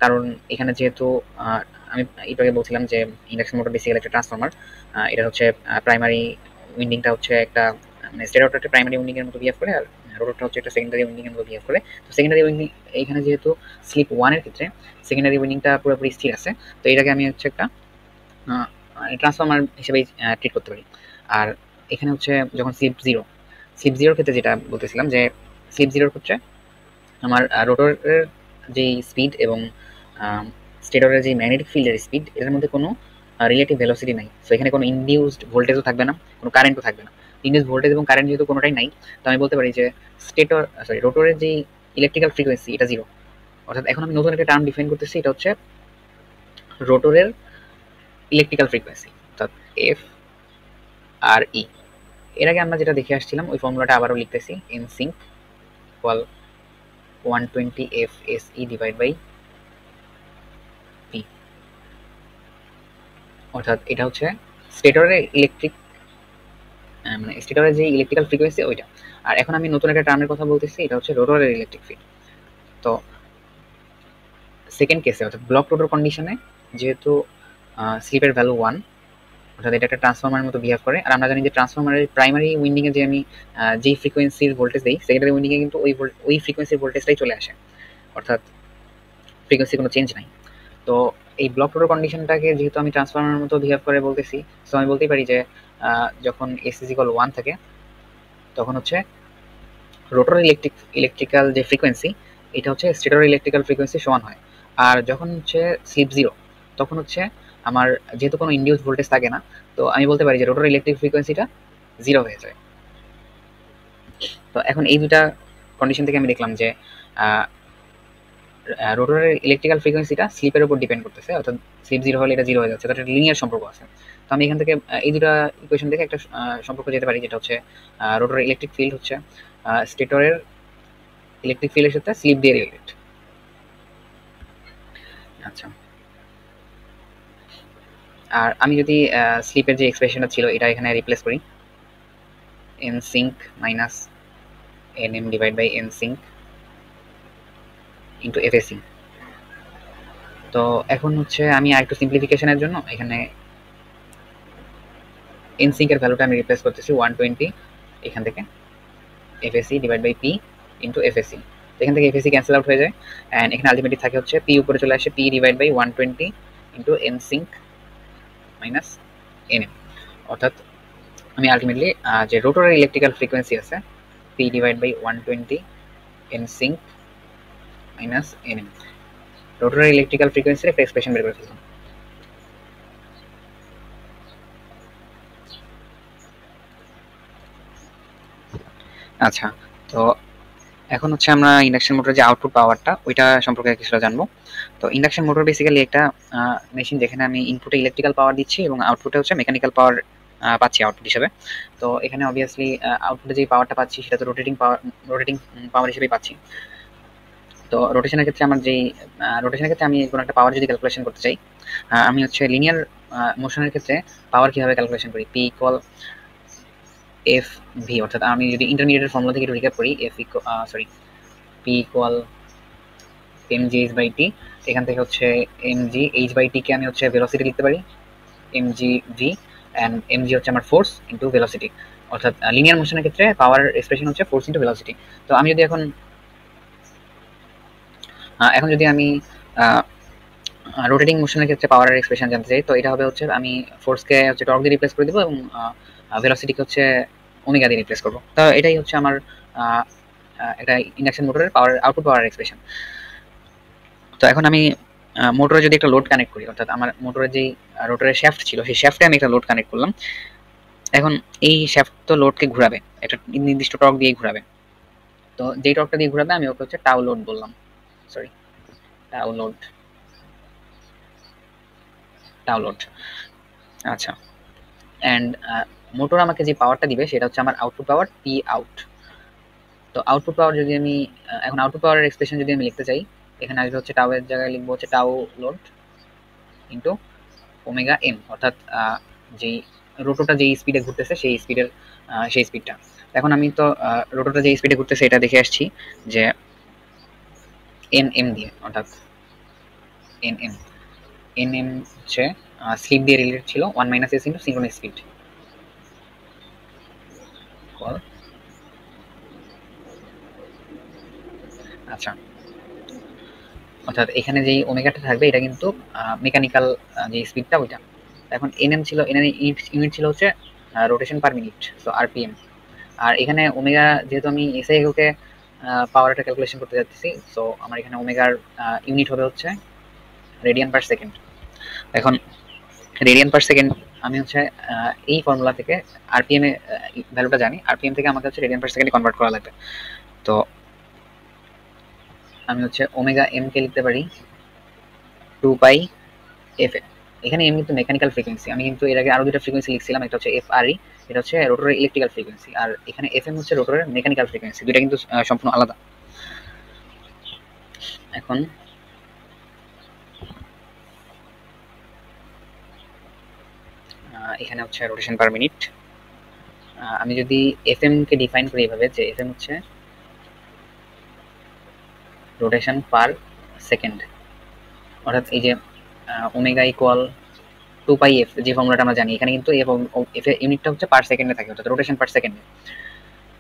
কারণ এখানে যেহেতু আমি একটু আগে বলছিলাম যে ইন্ডাকশন মোটর বেসিক্যালি একটা ট্রান্সফর্মার, এটা হচ্ছে প্রাইমারি উইন্ডিংটা হচ্ছে একটা মানে স্টেটরটা একটা প্রাইমারি উইন্ডিং এর মতো বিহেভ করে, আর রোটরটা হচ্ছে একটা সেকেন্ডারি উইন্ডিং এর মতো বিহেভ করে। তো সেকেন্ডারি উইন্ডিং এখানে যেহেতু স্লিপ 1 এর ক্ষেত্রে সেকেন্ডারি উইন্ডিংটা পুরোপুরি স্থির আছে, তো এটাকে আমি হচ্ছে একটা ট্রান্সফর্মার হিসেবেই ট্রিট করতে পারি। আর এখানে হচ্ছে যখন স্লিপ 0 ক্ষেত্রে যেটা বলতেছিলাম যে স্লিপ 0 হচ্ছে আমার রোটরের যেই স্পিড এবং স্টেটরের যে ম্যাগনেটিক ফিল্ডের স্পিড এটার মধ্যে কোনো রিলেটিভ ভেলোসিটি নাই। সো এখানে কোনো ইনডিউসড ভোল্টেজও থাকবে না, কোনো কারেন্টও থাকবে না। ইনডিউসড ভোল্টেজ এবং কারেন্ট যেহেতু কোনোটাই নাই, তো আমি বলতে পারি যে রোটরের যে ইলেকট্রিক্যাল ফ্রিকোয়েন্সি এটা 0। অর্থাৎ এখন আমি নতুন একটা টার্ম ডিফাইন করতেছি, এটা হচ্ছে রোটরের ইলেকট্রিক্যাল ফ্রিকোয়েন্সি, অর্থাৎ এফ আর ই। এর আগে আমরা যেটা দেখে আসছিলাম ওই ফর্মুলাটা আবারও লিখতেছি, N sync equal 120 F S E divide by P. অর্থাৎ এটা হচ্ছে স্টেটরের মানে স্টেটরের যে ইলেকট্রিক্যাল ফ্রিকোয়েন্সি ওইটা। আর এখন আমি নতুন একটা টার্মের কথা বলতেছি, এটা হচ্ছে রোটরের ইলেকট্রিক ফিল্ড। তো সেকেন্ড কেসে অর্থাৎ ব্লক রোটর কন্ডিশনে যেহেতু স্লিপের ভ্যালু 1, অর্থাৎ এটা একটা ট্রান্সফর্মারের মতো বিহেভ করে। আর আমরা জানি যে ট্রান্সফর্মারের প্রাইমারি উইন্ডিংয়ে যে আমি যেই ফ্রিকোয়েন্সির ভোল্টেজ দিই, সেকেন্ডারি উইন্ডিংয়ে কিন্তু ওই ফ্রিকোয়েন্সির ভোল্টেজটাই চলে আসে। অর্থাৎ ফ্রিকোয়েন্সি কোনো চেঞ্জ নাই। তো এই ব্লক রোটর কন্ডিশনটাকে যেহেতু আমি ট্রান্সফরমারের মতো বিহেভ করে বলতেছি, সো আমি বলতেই পারি যে যখন এস ইজ ইকুয়াল 1 থাকে তখন হচ্ছে রোটর ইলেকট্রিক্যাল যে ফ্রিকোয়েন্সি এটা হচ্ছে স্টেটর ইলেকট্রিক্যাল ফ্রিকোয়েন্সি সমান হয়। আর যখন হচ্ছে স্লিপ 0 তখন হচ্ছে আমার যেহেতু কোনো ইনডিউস ভোল্টেজ থাকে না, তো আমি বলতে পারি যে রোটর ইলেকট্রিক ফ্রিকোয়েন্সিটা 0 হয়ে যায়। তো এখন এই দুটা কন্ডিশন থেকে আমি দেখলাম যে রোটরের ইলেকট্রিক্যাল ফ্রিকোয়েন্সিটা স্লিপের উপর ডিপেন্ড করতেছে, অর্থাৎ স্লিপ 0 হলে এটা 0 হয়ে যাচ্ছে, তো একটা লিনিয়ার সম্পর্ক আছে। তো আমি এখান থেকে এই দুটা ইকুয়েশন থেকে একটা সম্পর্ক যেতে পারি, যেটা হচ্ছে রোটরের ইলেকট্রিক ফিল্ড হচ্ছে স্টেটরের ইলেকট্রিক ফিল্ডের সাথে স্লিপ দিয়ে রিলেটেড। আচ্ছা, আর আমি যদি স্লিপের যে এক্সপ্রেশনটা ছিল এটা এখানে রিপ্লেস করি, N sync minus N M divide by N sync into F AC. তো এখন হচ্ছে আমি আরেকটু সিম্পলিফিকেশনের জন্য এখানে এন সিঙ্কের ভ্যালুটা আমি রিপ্লেস করতেছি 120 এখান থেকে FAC divide by P into FAC. এখান থেকে এফএসি ক্যান্সেল আউট হয়ে যায়, অ্যান্ড এখানে আলটিমেটলি থাকে হচ্ছে পি উপরে চলে আসে, P divide by 120 into N sync minus N M. অর্থাৎ আমি আলটিমেটলি যে রোটরের ইলেকট্রিক্যাল ফ্রিকোয়েন্সি আছে P divide by 120 N sync minus N M, রোটরের ইলেকট্রিক্যাল ফ্রিকোয়েন্সির একটা এক্সপ্রেশন বের করে ফেললাম। আচ্ছা, তো এখন হচ্ছে আমরা ইন্ডাকশন মোটরের যে আউটপুট পাওয়ারটা ওইটা সম্পর্কে কিছুটা জানবো। তো ইন্ডাকশন মোটর বেসিক্যালি একটা মেশিন যেখানে আমি ইনপুটে ইলেকট্রিক্যাল পাওয়ার দিচ্ছি এবং আউটপুটে হচ্ছে মেকানিক্যাল পাওয়ার পাচ্ছি আউটপুট হিসেবে। তো এখানে অবভিয়াসলি আউটপুটে যে পাওয়ারটা পাচ্ছি সেটা তো রোটেটিং পাওয়ার হিসেবেই পাচ্ছি। তো রোটেশনের ক্ষেত্রে আমার যেই রোটেশনের ক্ষেত্রে আমি কোনো একটা পাওয়ার যদি ক্যালকুলেশন করতে চাই, আমি হচ্ছে লিনিয়ার মোশনের ক্ষেত্রে পাওয়ার কীভাবে ক্যালকুলেশন করি, পি ইকুয়াল এফ ভি, অর্থাৎ আমি যদি ইন্টারমিডিয়েটের ফর্মুলা থেকে একটু রিক্যাপ করি, P equal M G H by T, এখান থেকে হচ্ছে M G H by T কে আমি হচ্ছে ভেলোসিটি লিখতে পারি M G V, and M G হচ্ছে আমার ফোর্স ইন্টু ভেলোসিটি, অর্থাৎ লিনিয়ার মোশনের ক্ষেত্রে পাওয়ার এক্সপ্রেশন হচ্ছে ফোর্স ইন্টু ভেলোসিটি। তো আমি যদি এখন যদি আমি রোটেটিং মোশনের ক্ষেত্রে পাওয়ারের এক্সপ্রেশন জানতে চাই, তো এটা হবে হচ্ছে আমি ফোর্সকে হচ্ছে টর্ক দিয়ে রিপ্লেস করে দেবো এবং ভেলোসিটিকে হচ্ছে ওমেগা দিয়ে রিপ্লেস করবো। তো এটাই হচ্ছে আমার একটা ইন্ডাকশন মোটরের পাওয়ার আউটপুট পাওয়ার এক্সপ্রেশন। তো এখন আমি মোটরে যদি একটা লোড কানেক্ট করি, অর্থাৎ আমার মোটরের যেই রোটরের শ্যাফট ছিল সেই শ্যাফটে আমি একটা লোড কানেক্ট করলাম। এখন এই শ্যাফট তো লোডকে ঘুরাবে, একটা নির্দিষ্ট টর্ক দিয়ে ঘুরাবে। তো যেই টর্কটা দিয়ে ঘুরাবে আমি ওকে হচ্ছে টাউ লোড বললাম, সরি টাউ লোড। আচ্ছা, অ্যান্ড মোটর আমাকে যে পাওয়ারটা দিবে সেটা হচ্ছে আমার আউটপুট পাওয়ার পি আউট। তো আউটপুট পাওয়ার যদি আমি এখন আউটপুট পাওয়ারের এক্সপ্রেশন যদি আমি লিখতে চাই, এখানে আসবে হচ্ছে টাউ এর জায়গায় লিখবো হচ্ছে tau load into omega M, অর্থাৎ যেই রোটোটা যেই স্পিডে ঘুরতেছে সেই স্পিডটা। এখন আমি তো রোটোটা যেই স্পিডে ঘুরতেছে এটা দেখে আসছি যে এন এম দিয়ে, অর্থাৎ এন এম হচ্ছে স্লিপ দিয়ে রিলেটেড ছিল 1 minus S into synchronous speed. আচ্ছা, অর্থাৎ এখানে যেই ওমেগাটা থাকবে এটা কিন্তু মেকানিক্যাল যে স্পিডটা ওইটা। এখন এনএম ছিল, এনএম ইউনিট ছিল হচ্ছে rotation per minute, so RPM. আর এখানে ওমেগা যেহেতু আমি এসআই এককে পাওয়ারটা ক্যালকুলেশন করতে যাচ্ছি, সো আমার এখানে ওমেগার ইউনিট হবে হচ্ছে রেডিয়ান পার সেকেন্ড। এখন রেডিয়ান পার সেকেন্ড আমি হচ্ছে এই ফর্মুলা থেকে আরপিএম এ ভ্যালুটা জানি, আরপিএম থেকে আমাকে হচ্ছে রেডিয়ান পার সেকেন্ডে কনভার্ট করা লাগবে। তো আমি হচ্ছে ওমেগা এম কে লিখতে পারি 2 পাই এফ এ। এখানে এম কিন্তু মেকানিক্যাল ফ্রিকোয়েন্সি, আমি কিন্তু এর আগে আরো দুটো ফ্রিকোয়েন্সি লিখছিলাম, একটা হচ্ছে এফ আর ই, এটা হচ্ছে রোটরের ইলেকট্রিক্যাল ফ্রিকোয়েন্সি, আর এখানে এফ এম হচ্ছে রোটরের মেকানিক্যাল ফ্রিকোয়েন্সি, দুইটা কিন্তু সম্পূর্ণ আলাদা। এখন এখানে হচ্ছে রোটেশন পার মিনিট, আমি যদি এফ এম কে ডিফাইন করি এভাবে যে এফ এম হচ্ছে রোটেশন পার সেকেন্ড, অর্থাৎ এই যে ওমেগা ইকুয়াল 2 পাই এফ যে ফর্মুলাটা আমরা জানি, এখানে কিন্তু এফ এর ইউনিটটা হচ্ছে পার সেকেন্ডে থাকে, অর্থাৎ রোটেশন পার সেকেন্ডে।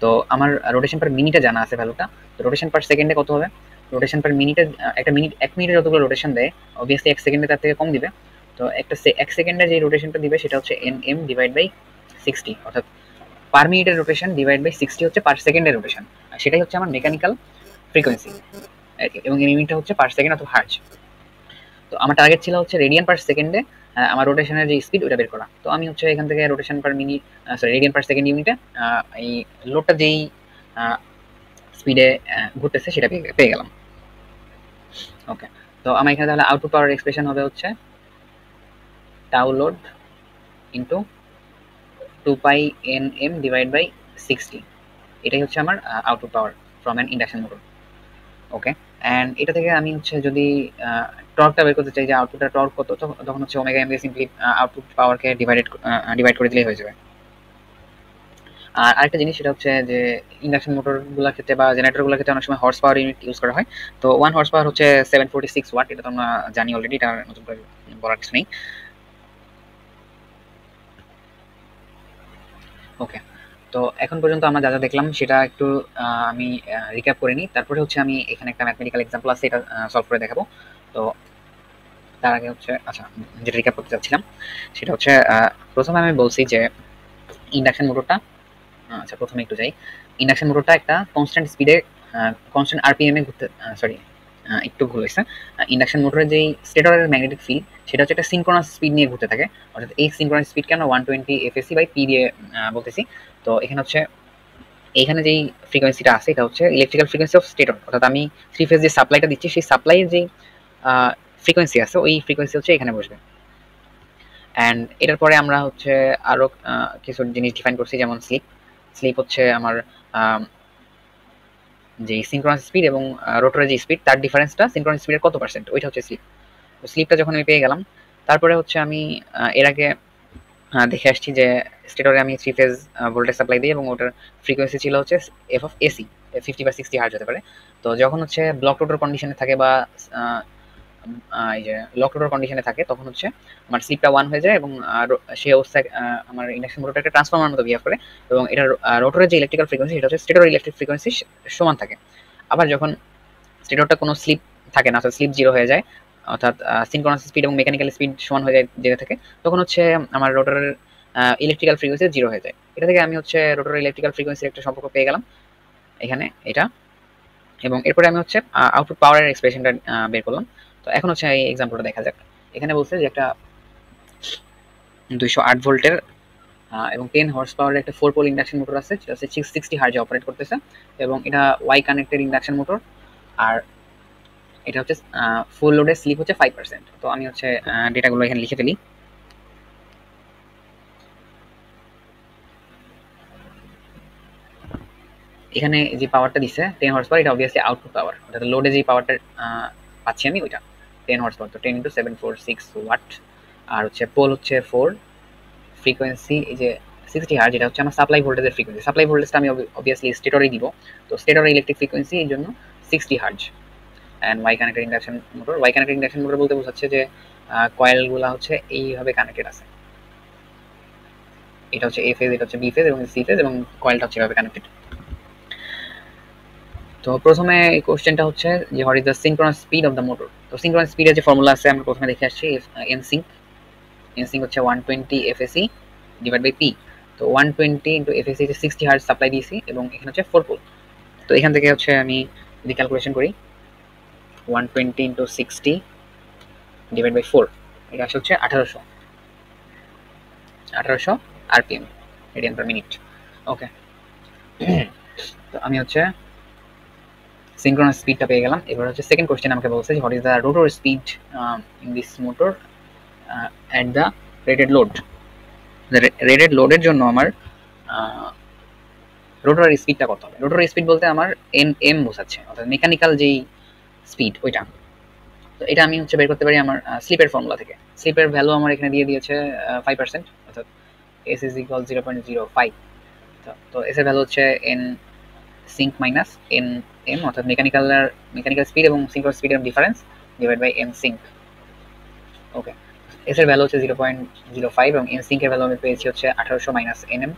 তো আমার রোটেশন পার মিনিটে জানা আছে ভ্যালুটা, তো রোটেশন পার সেকেন্ডে কত হবে, রোটেশন পার মিনিটে একটা মিনিট 1 মিনিটে যতগুলো রোটেশন দেয় অবভিয়াসলি 1 সেকেন্ডে তার থেকে কম দিবে। তো 1 সেকেন্ডে যে রোটেশনটা দিবে সেটা হচ্ছে nm ডিভাইড বাই 60, অর্থাৎ পার মিনিটের রোটেশন ডিভাইড বাই 60 হচ্ছে পার সেকেন্ডের রোটেশন। আর সেটাই হচ্ছে আমার মেকানিক্যাল ফ্রিকোয়েন্সি, এবং এমএমটা হচ্ছে পার সেকেন্ড অথবা হার্জ। তো আমার টার্গেট ছিল হচ্ছে রেডিয়ান পার সেকেন্ডে আমার রোটেশনের যে স্পিড ওটা বের করা। তো আমি হচ্ছে এখান থেকে rotation per minute sorry radian per second ইউনিটে এই লোডটা যেই স্পিডে ঘুরতেছে সেটা পেয়ে গেলাম। ওকে, তো আমার এখানে তাহলে আউটপুট পাওয়ার এক্সপ্রেশন হবে হচ্ছে tau load into 2 pi nm divide by 60, এটাই হচ্ছে আমার output power from an induction motor. Okay, and এটা থেকে আমি হচ্ছে যদি টর্কটা বের করতে চাই যে আউটপুটটা টর্ক কত, তখন হচ্ছে ওমেগা এম দিয়ে সিম্পলি আউটপুট পাওয়ারকে ডিভাইড করে দিলেই হয়ে যাবে। আর আরেকটা জিনিস সেটা হচ্ছে যে ইন্ডাকশন মোটরগুলোর ক্ষেত্রে বা জেনারেটরগুলোর ক্ষেত্রে অনেক সময় হর্স পাওয়ার ইউনিট ইউজ করা হয়। তো 1 হর্স পাওয়ার হচ্ছে 746 ওয়াট, এটা তো আমরা জানি অলরেডি, এটা নতুন করে বলার কিছু নেই। ওকে, তো এখন পর্যন্ত আমরা যা যা দেখলাম সেটা একটু আমি রিক্যাপ করে নিই, তারপরে হচ্ছে আমি এখানে একটা ম্যাথমেটিক্যাল এক্সাম্পল আছে এটা সলভ করে দেখাবো। তো তার আগে হচ্ছে আচ্ছা, যেটা রিক্যাপ করতে চাচ্ছিলাম সেটা হচ্ছে প্রথমে আমি বলছি যে ইন্ডাকশন মোটরটা, আচ্ছা প্রথমে একটু যাই, ইন্ডাকশন মোটরটা একটা কনস্ট্যান্ট স্পিডে কনস্ট্যান্ট আরপিএম এ ঘুরতে, সরি একটু ভুল হয়েছে, ইন্ডাকশন মোটরের যেই স্টেটরের ম্যাগনেটিক ফিল্ড সেটা হচ্ছে একটা সিনক্রোনাস স্পিড নিয়ে ঘুরতে থাকে, অর্থাৎ এই সিনক্রোনাস স্পিডকে আমরা 120 এফএসি বাই পি দিয়ে বলতেছি। তো এখানে হচ্ছে এইখানে যেই ফ্রিকোয়েন্সিটা আছে এটা হচ্ছে ইলেকট্রিক্যাল ফ্রিকোয়েন্সি অফ স্টেটর, অর্থাৎ আমি 3 ফেজ যে সাপ্লাইটা দিচ্ছি সেই সাপ্লাইয়ের যেই ফ্রিকোয়েন্সি আছে ওই ফ্রিকোয়েন্সি হচ্ছে এখানে বসবে। অ্যান্ড এটার পরে আমরা হচ্ছে আরো কিছু জিনিস ডিফাইন করছি, যেমন স্লিপ হচ্ছে আমার যে সিনক্রোনাস স্পিড এবং রোটরের যে স্পিড তার ডিফারেন্সটা সিনক্রোনাস স্পিডের কত পার্সেন্ট, ওইটা হচ্ছে স্লিপ। তো স্লিপটা যখন আমি পেয়ে গেলাম, তারপরে হচ্ছে আমি এর আগে দেখে আসছি যে স্টেটরে আমি 3 ফেজ ভোল্টেজ সাপ্লাই দিই এবং ওটার ফ্রিকোয়েন্সি ছিল হচ্ছে এফ অফ এসি 50 বা 60 হার্জ হতে পারে। তো যখন হচ্ছে ব্লক রোটর কন্ডিশনে থাকে বা এই যে লক রোটর কন্ডিশনে থাকে তখন হচ্ছে আমার স্লিপটা 1 হয়ে যায় এবং সেই অবস্থায় আমার ইন্ডাকশন মোটরটা একটা ট্রান্সফরমার মতো বিহেভ করে এবং এটার রোটরের যে ইলেকট্রিক্যাল ফ্রিকোয়েন্সি সেটা হচ্ছে স্টেটর ইলেকট্রিক ফ্রিকোয়েন্সি সমান থাকে। আবার যখন স্টেটরটা কোনো স্লিপ থাকে না, অর্থাৎ স্লিপ জিরো হয়ে যায়, অর্থাৎ সিনক্রোনাস স্পিড এবং মেকানিক্যাল স্পিড সমান হয়ে যায় যেটা থেকে, তখন হচ্ছে আমার রোটরের ইলেকট্রিক্যাল ফ্রিকোয়েন্সি জিরো হয়ে যায়। এটা থেকে আমি হচ্ছে রোটরের ইলেকট্রিক্যাল ফ্রিকোয়েন্সির একটা সম্পর্ক পেয়ে গেলাম এখানে এটা, এবং এরপরে আমি হচ্ছে আউটপুট পাওয়ারের এক্সপ্রেশনটা বের করলাম। তো এখন হচ্ছে এই এক্সাম্পলটা দেখা যাক। এখানে বলছে যে একটা 208 ভোল্টের এবং 10 হর্স পাওয়ারের একটা 4 পোল ইন্ডাকশন মোটর আছে যেটা হচ্ছে 660 হার্জে অপারেট করতেছে এবং এটা ওয়াই কানেক্টেড ইন্ডাকশন মোটর, আর এটা হচ্ছে ফুল লোডের স্লিপ হচ্ছে 5%। তো আমি হচ্ছে ডেটাগুলো এখানে লিখে ফেলি। এখানে যে পাওয়ারটা দিছে 10 হর্স পাওয়ার, এটা অবভিয়াসলি আউটপুট পাওয়ার, অর্থাৎ লোডে যে পাওয়ারটা পাচ্ছি আমি ওইটা 10 হর্স পাওয়ার। তো 10 × 746 ওয়াট, আর হচ্ছে পোল হচ্ছে 4, ফ্রিকোয়েন্সি এই যে 60 হার্জ, এটা হচ্ছে আমার সাপ্লাই ভোল্টেজের ফ্রিকোয়েন্সি। সাপ্লাই ভোল্টেজটা আমি অবভিয়াসলি স্টেটরেই দিব, তো স্টেটরের ইলেকট্রিক ফ্রিকোয়েন্সি এই জন্য 60 hertz. And Y connected induction motor, Y connected induction motor বলতে বোঝাচ্ছে যে কয়েলগুলো হচ্ছে এইভাবে কানেক্টেড আছে, এটা হচ্ছে এ ফেজ, এটা হচ্ছে বি ফেজ এবং সি ফেজ, এবং কয়েলটা হচ্ছে এভাবে কানেক্টেড। তো প্রথমে এই কোশ্চেনটা হচ্ছে যে what is the synchronous speed of the motor. তো সিনক্রোনাস স্পিডের যে ফর্মুলা আছে আমরা প্রথমে দেখে আসছি, এন সিঙ্ক হচ্ছে 120 এফএসি ডিভাইড বাই পি। তো 120 ইন্টু এফএসি হচ্ছে 60 হার্জ সাপ্লাই দিয়েছি এবং এখানে হচ্ছে 4 পোল। তো এখান থেকে হচ্ছে আমি যদি ক্যালকুলেশন করি 120 ইন্টু 60 ডিভাইড বাই 4, এটা আসলে হচ্ছে 1800 আরপিএম, রেডিয়ান পার মিনিট। ওকে, তো আমি হচ্ছে সিনক্রোনাস স্পিডটা পেয়ে গেলাম। এবার হচ্ছে সেকেন্ড কোশ্চেন আমাকে বলছে যে what is the rotor speed in this motor at the rated load. Rated লোডের জন্য আমার রোটরের স্পিডটা কত হবে? রোটরের স্পিড বলতে আমার এম বোঝাচ্ছে, অর্থাৎ মেকানিক্যাল যেই স্পিড ওইটা। তো এটা আমি হচ্ছে বের করতে পারি আমার স্লিপের ফর্মুলা থেকে। স্লিপের ভ্যালু আমার এখানে দিয়ে দিয়েছে 5%, অর্থাৎ এস ইজ ইকুয়াল 0.05। তো এস এর ভ্যালু হচ্ছে N sync minus N M, অর্থাৎ মেকানিক্যাল স্পিড এবং সিঙ্ক্রোনাস স্পিডের difference divide by N sync. Okay, S এর ভ্যালু হচ্ছে 0.05 এবং এন সিঙ্কের ভ্যালু আমি পেয়েছি হচ্ছে 1800 minus N M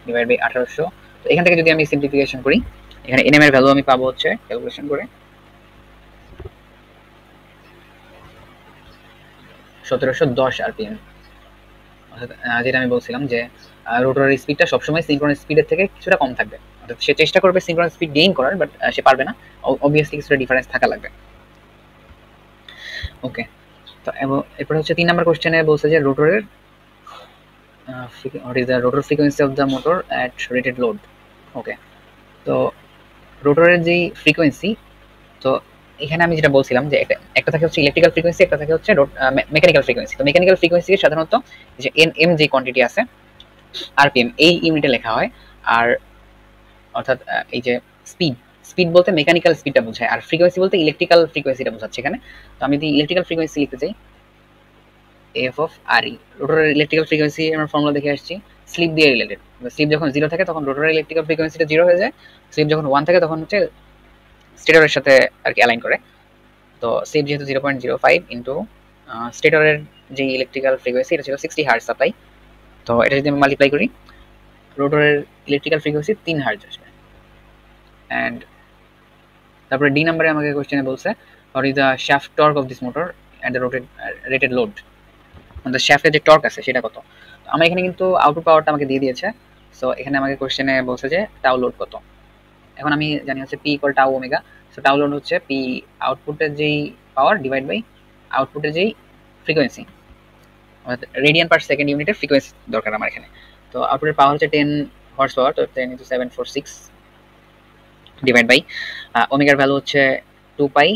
divide by 1800। তো এখান থেকে যদি আমি সিম্পলিফিকেশন করি, এখানে এন এম এর ভ্যালু আমি পাবো হচ্ছে ক্যালকুলেশন করে 1710 আরপিএম। অর্থাৎ যেটা আমি বলছিলাম যে রোটরের স্পিডটা সবসময় সিনক্রোনাস স্পিডের থেকে কিছুটা কম থাকবে। অর্থাৎ সে চেষ্টা করবে সিনক্রোনাস স্পিড গেইন করার, বাট সে পারবে না। অবভিয়াসলি কিছুটা ডিফারেন্স থাকা লাগবে। ওকে, তো এরপর হচ্ছে 3 নাম্বার কোশ্চেনে বলছে যে রোটরের what is the rotor frequency of the motor at rated load. ওকে, তো রোটরের যেই ফ্রিকোয়েন্সি, তো এখানে আমি যেটা বলছিলাম যে একটা থাকে হচ্ছে ইলেকট্রিক্যাল ফ্রিকোয়েন্সি, একটা থাকে হচ্ছে মেকানিক্যাল ফ্রিকোয়েন্সি। তো মেকানিক্যাল ফ্রিকোয়েন্সি সাধারণত যে এম যে কোয়ান্টিটি আছে আরপিএম এই ইউনিটে লেখা হয়। আর অর্থাৎ এই যে স্পিড, স্পিড বলতে মেকানিক্যাল স্পিডটা বোঝায়, আর ফ্রিকোয়েন্সি বলতে ইলেকট্রিক্যাল ফ্রিকোয়েন্সিটা বোঝাচ্ছে এখানে। তো আমি যদি ইলেকট্রিক্যাল ফ্রিকোয়েন্সি লিখতে চাই এফ অফ আর ই, রোটরের ইলেকট্রিক্যাল ফ্রিকোয়েন্সি আমরা ফর্মুলা দেখে আসছি স্লিপ দিয়ে রিলেটেড। স্লিপ যখন 0 থাকে তখন রোটরের ইলেকট্রিক্যাল ফ্রিকোয়েন্সিটা 0 হয়ে যায়, স্লিপ যখন 1 থাকে তখন হচ্ছে স্টেটরের সাথে আর কি অ্যালাইন করে। তো স্লিপ যেহেতু 0.05 ইন্টু স্টেটরের যে ইলেকট্রিক্যাল ফ্রিকোয়েন্সি এটা ছিল 60 হার্জ সাপ্লাই, তো এটা যদি আমি মাল্টিপ্লাই করি রোটরের ইলেকট্রিক্যাল ফ্রিকোয়েন্সি 3 হার্জ আসবে। অ্যান্ড তারপরে ডি নাম্বারে আমাকে কোশ্চেনে বলছে what is the shaft torque of this motor at the rated load. আমাদের শ্যাফটের যে টর্ক আছে সেটা কত। আমার এখানে কিন্তু আউটপুট পাওয়ারটা আমাকে দিয়ে দিয়েছে। সো এখানে আমাকে কোশ্চেনে বলছে যে টাউ লোড কত। এখন আমি জানি হচ্ছে P equal tau omega. So tau load হচ্ছে পি আউটপুটের যেই পাওয়ার ডিভাইড বাই আউটপুটের যেই ফ্রিকোয়েন্সি, অর্থাৎ রেডিয়ান পার সেকেন্ড ইউনিটের ফ্রিকোয়েন্সি দরকার আমার এখানে। তো আউটপুটের পাওয়ার হচ্ছে 10 হর্স পাওয়ার, তো 10 × 746 ডিভাইড বাই ওমেগার ভ্যালু হচ্ছে 2 পাই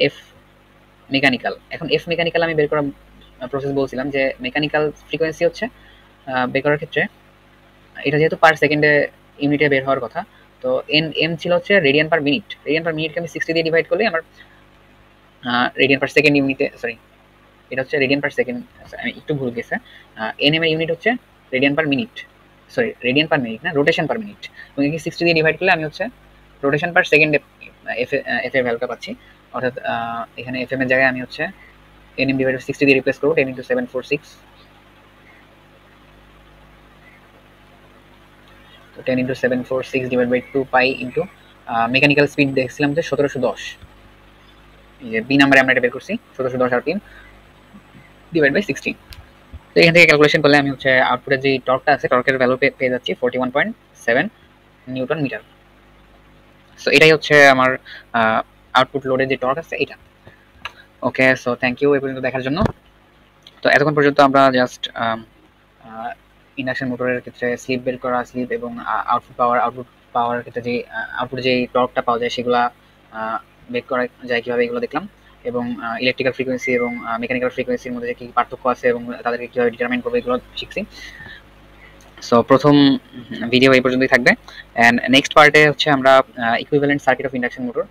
এফ মেকানিক্যাল। এখন এফ মেকানিক্যাল আমি বের করা প্রসেস বলছিলাম যে মেকানিক্যাল ফ্রিকোয়েন্সি হচ্ছে বের করার ক্ষেত্রে এটা যেহেতু পার সেকেন্ডে ইউনিটে বের হওয়ার কথা, তো এম ছিল হচ্ছে radian per minute. Radian per মিনিটকে আমি 60 দিয়ে ডিভাইড করলে আমার রেডিয়ান পার সেকেন্ড ইউনিটে, সরি এটা হচ্ছে রেডিয়ান পার সেকেন্ড, আমি একটু ভুল গেছে। এনএম এর ইউনিট হচ্ছে radian per minute, sorry radian per minute না, রোটেশন পার মিনিট। এবং 60 দিয়ে ডিভাইড করলে আমি হচ্ছে রোটেশন পার সেকেন্ডে এফ এর ভ্যালুটা পাচ্ছি। অর্থাৎ এখানে এফ এম এর জায়গায় আমি হচ্ছে এনএম ডিভাইড 60 দিয়ে রিপ্লেস করবো, 10 × 746। তো 10 × 746 divide by 2 pi into mechanical speed দেখছিলাম যে 1710, এই যে বি নাম্বারে আমরা এটা বের করছি 1710 আরপিএম ডিভাইড বাই 60। তো এখান থেকে ক্যালকুলেশন করলে আমি হচ্ছে আউটপুটের যে টর্কটা আছে টর্কের ভ্যালু পেয়ে যাচ্ছি 41.7 নিউটন মিটার। সো এটাই হচ্ছে আমার আউটপুট লোডের যে টর্ক আছে এটা। ওকে, সো থ্যাংক ইউ এই পর্যন্ত দেখার জন্য। তো এতক্ষণ পর্যন্ত আমরা জাস্ট ইন্ডাকশন মোটরের ক্ষেত্রে স্লিপ বের করা, স্লিপ এবং আউটপুট পাওয়ার ক্ষেত্রে যে আউটপুট যে টর্কটা পাওয়া যায় সেগুলা বের করা যায় কীভাবে এগুলো দেখলাম, এবং ইলেকট্রিক্যাল ফ্রিকোয়েন্সি এবং মেকানিক্যাল ফ্রিকোয়েন্সির মধ্যে কী পার্থক্য আছে এবং তাদেরকে কীভাবে ডিটারমাইন করবে এগুলো শিখছি। সো প্রথম ভিডিও এই পর্যন্তই থাকবে, অ্যান্ড নেক্সট পার্টে হচ্ছে আমরা equivalent circuit of induction motor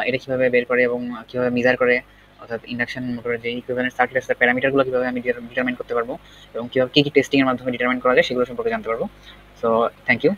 এটা কীভাবে বের করে এবং কীভাবে মেজার করে, অর্থাৎ ইন্ডাকশন মোটরের যে ইকুইভ্যালেন্ট সার্কিট আছে প্যারামিটারগুলো কীভাবে আমি ডিটারমাইন করতে পারবো এবং কীভাবে কী টেস্টিংয়ের মাধ্যমে ডিটারমাইন করা যায় সেগুলো সম্পর্কে জানতে পারবো। So thank you.